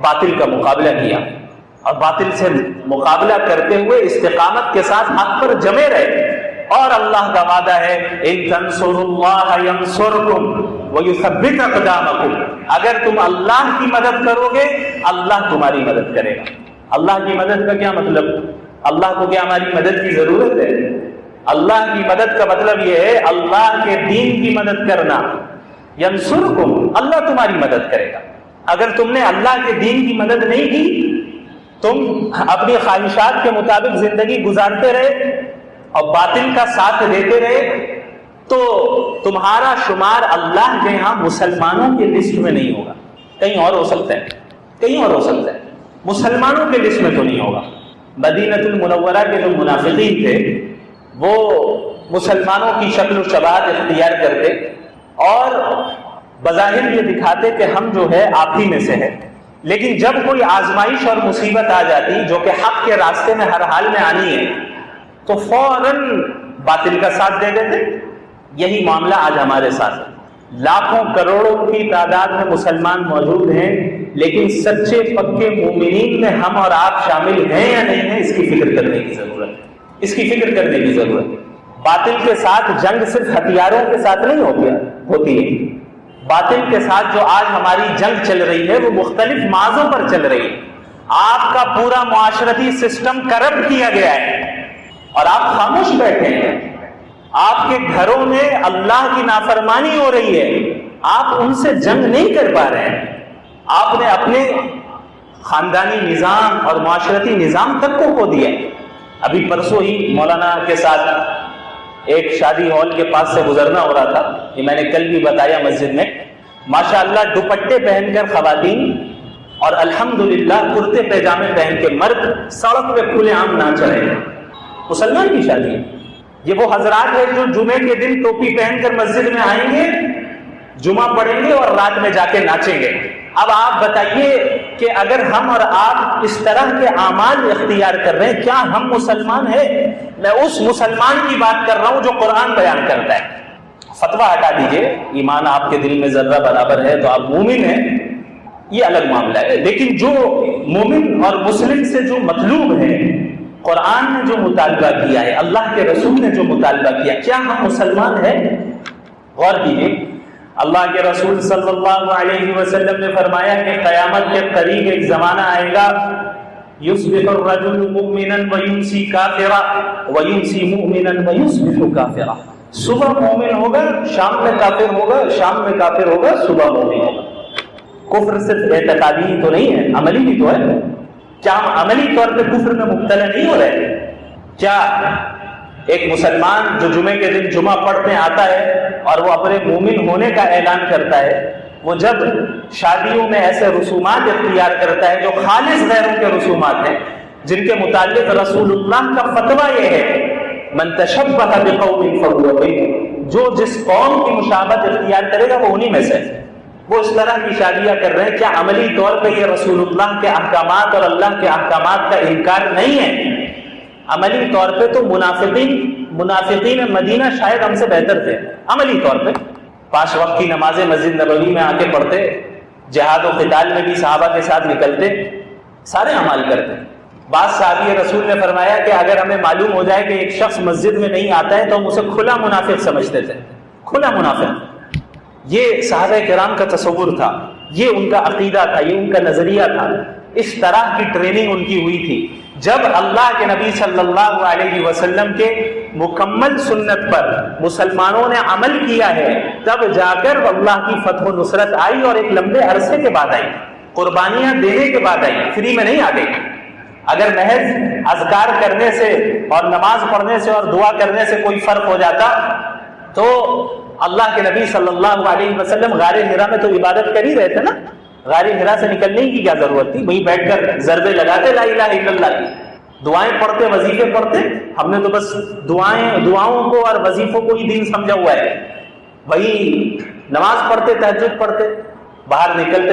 باطل کا مقابلہ کیا اور باطل سے مقابلہ کرتے ہوئے استقامت کے ساتھ حق پر جمے رہے. اور اللہ کا وعدہ ہے ان تنصروا اللہ ینصرکم ویثبت اقدامکم، اگر تم اللہ کی مدد کرو گے اللہ تمہاری مدد کرے گا. اللہ کی مدد کا کیا مطلب؟ اللہ کو کیا ہماری مدد کی ضرورت ہے؟ اللہ کی مدد کا مطلب یہ ہے اللہ کے دین کی مدد کرنا. ینصرکم، اللہ تمہاری مدد کرے گا. اگر تم نے اللہ کے دین کی مدد نہیں کی، تم اپنی خواہشات کے مطابق زندگی گزارتے رہے اور باطل کا ساتھ دیتے رہے تو تمہارا شمار اللہ کے ہاں مسلمانوں کی لسٹ میں نہیں ہوگا. کہیں اور ہو سکتا ہے، کہیں اور ہو سکتا ہے، مسلمانوں کے لسٹ میں تو نہیں ہوگا. مدینۃ المنورہ کے جو منافقین تھے وہ مسلمانوں کی شکل و شباہت اختیار کرتے اور بظاہر یہ دکھاتے کہ ہم جو ہے آپ ہی میں سے ہے، لیکن جب کوئی آزمائش اور مصیبت آ جاتی جو کہ حق کے راستے میں ہر حال میں آنی ہے تو فوراً باطل کا ساتھ دے دیتے. یہی معاملہ آج ہمارے ساتھ ہے. لاکھوں کروڑوں کی تعداد میں مسلمان موجود ہیں، لیکن سچے پکے مومنین میں ہم اور آپ شامل ہیں یا نہیں ہیں، اس کی فکر کرنے کی ضرورت ہے. اس کی فکر کرنے کی ضرورت ہے. باطل کے ساتھ جنگ صرف ہتھیاروں کے ساتھ نہیں ہوتی ہے. باطل کے ساتھ جو آج ہماری جنگ چل رہی ہے وہ مختلف مازوں پر چل رہی ہے. آپ کا پورا معاشرتی سسٹم کرپٹ کیا گیا ہے اور آپ خاموش بیٹھے ہیں. آپ کے گھروں میں اللہ کی نافرمانی ہو رہی ہے، آپ ان سے جنگ نہیں کر پا رہے ہیں. آپ نے اپنے خاندانی نظام اور معاشرتی نظام تک کو کھو دیا. ابھی پرسوں ہی مولانا کے ساتھ ایک شادی ہال کے پاس سے گزرنا ہو رہا تھا، یہ میں نے کل بھی بتایا مسجد میں. ماشاءاللہ دوپٹے پہن کر خواتین اور الحمدللہ کرتے پیجامے پہن کے مرد سڑک پہ کھلے عام ناچ رہے ہیں. مسلمان کی شادی ہے. یہ وہ حضرات ہیں جو جمعے کے دن ٹوپی پہن کر مسجد میں آئیں گے، جمعہ پڑھیں گے اور رات میں جا کے ناچیں گے. اب آپ بتائیے کہ اگر ہم اور آپ اس طرح کے اعمال اختیار کر رہے ہیں، کیا ہم مسلمان ہیں؟ میں اس مسلمان کی بات کر رہا ہوں جو قرآن بیان کرتا ہے. فتویٰ ہٹا دیجئے، ایمان آپ کے دل میں ذرہ برابر ہے تو آپ مومن ہیں، یہ الگ معاملہ ہے. لیکن جو مومن اور مسلم سے جو مطلوب ہے، قرآن نے جو مطالبہ کیا ہے، اللہ کے رسول نے جو مطالبہ کیا، کیا ہم مسلمان ہیں؟ غور کیجئے. اللہ کے رسول صلی اللہ علیہ وسلم نے فرمایا کہ قیامت کے قریب ایک زمانہ آئے گا، یصبح الرجل مؤمنا ویمسی کافرا ویمسی مؤمنا ویصبح کافرا. صبح مومن ہوگا، شام میں کافر ہوگا، شام میں کافر ہوگا، صبح مومن ہوگا. کفر صرف اعتقادی تو نہیں ہے، عملی بھی تو ہے. کیا ہم عملی طور پہ کفر میں مبتلا نہیں ہو رہے؟ کیا ایک مسلمان جو جمعے کے دن جمعہ پڑھنے آتا ہے اور وہ اپنے مومن ہونے کا اعلان کرتا ہے، وہ جب شادیوں میں ایسے رسومات اختیار کرتا ہے جو خالص غیروں کے رسومات ہیں، جن کے متعلق رسول اللہ کا فتویٰ یہ ہے من تشبہ بقوم فہو منہم، جو جس قوم کی مشابہت اختیار کرے گا وہ انہی میں سے. وہ اس طرح کی شادیاں کر رہے ہیں. کیا عملی طور پہ یہ رسول اللہ کے احکامات اور اللہ کے احکامات کا انکار نہیں ہے؟ عملی طور پہ تو منافقین مدینہ شاید ہم سے بہتر تھے. عملی طور پہ 5 وقت کی نمازیں مسجد نبوی میں آ کے پڑھتے، جہاد و قتال میں بھی صحابہ کے ساتھ نکلتے، سارے اعمال کرتے. بعض صحابی رسول نے فرمایا کہ اگر ہمیں معلوم ہو جائے کہ ایک شخص مسجد میں نہیں آتا ہے تو ہم اسے کھلا منافق سمجھتے تھے. کھلا منافق. یہ صحابہ کرام کا تصور تھا، یہ ان کا عقیدہ تھا، یہ ان کا نظریہ تھا. اس طرح کی ٹریننگ ان کی ہوئی تھی. جب اللہ کے نبی صلی اللہ علیہ وسلم کے مکمل سنت پر مسلمانوں نے عمل کیا ہے، تب جا کر اللہ کی فتح و نصرت آئی، اور ایک لمبے عرصے کے بعد آئی، قربانیاں دینے کے بعد آئی، فری میں نہیں آ گئی۔ اگر محض اذکار کرنے سے اور نماز پڑھنے سے اور دعا کرنے سے کوئی فرق ہو جاتا تو اللہ کے نبی صلی اللہ علیہ وسلم غار حرا میں تو عبادت کر ہی رہے تھے نا، غار حرا سے نکلنے کی کیا ضرورت تھی؟ وہیں بیٹھ کر ضربے لگاتے لا الہ الا اللہ کی، دعائیں پڑھتے، وظیفے پڑھتے۔ ہم نے تو بس دعاؤں کو اور وظیفوں کو ہی دین سمجھا ہوا ہے، وہی نماز پڑھتے، تہجد پڑھتے، باہر نکلتے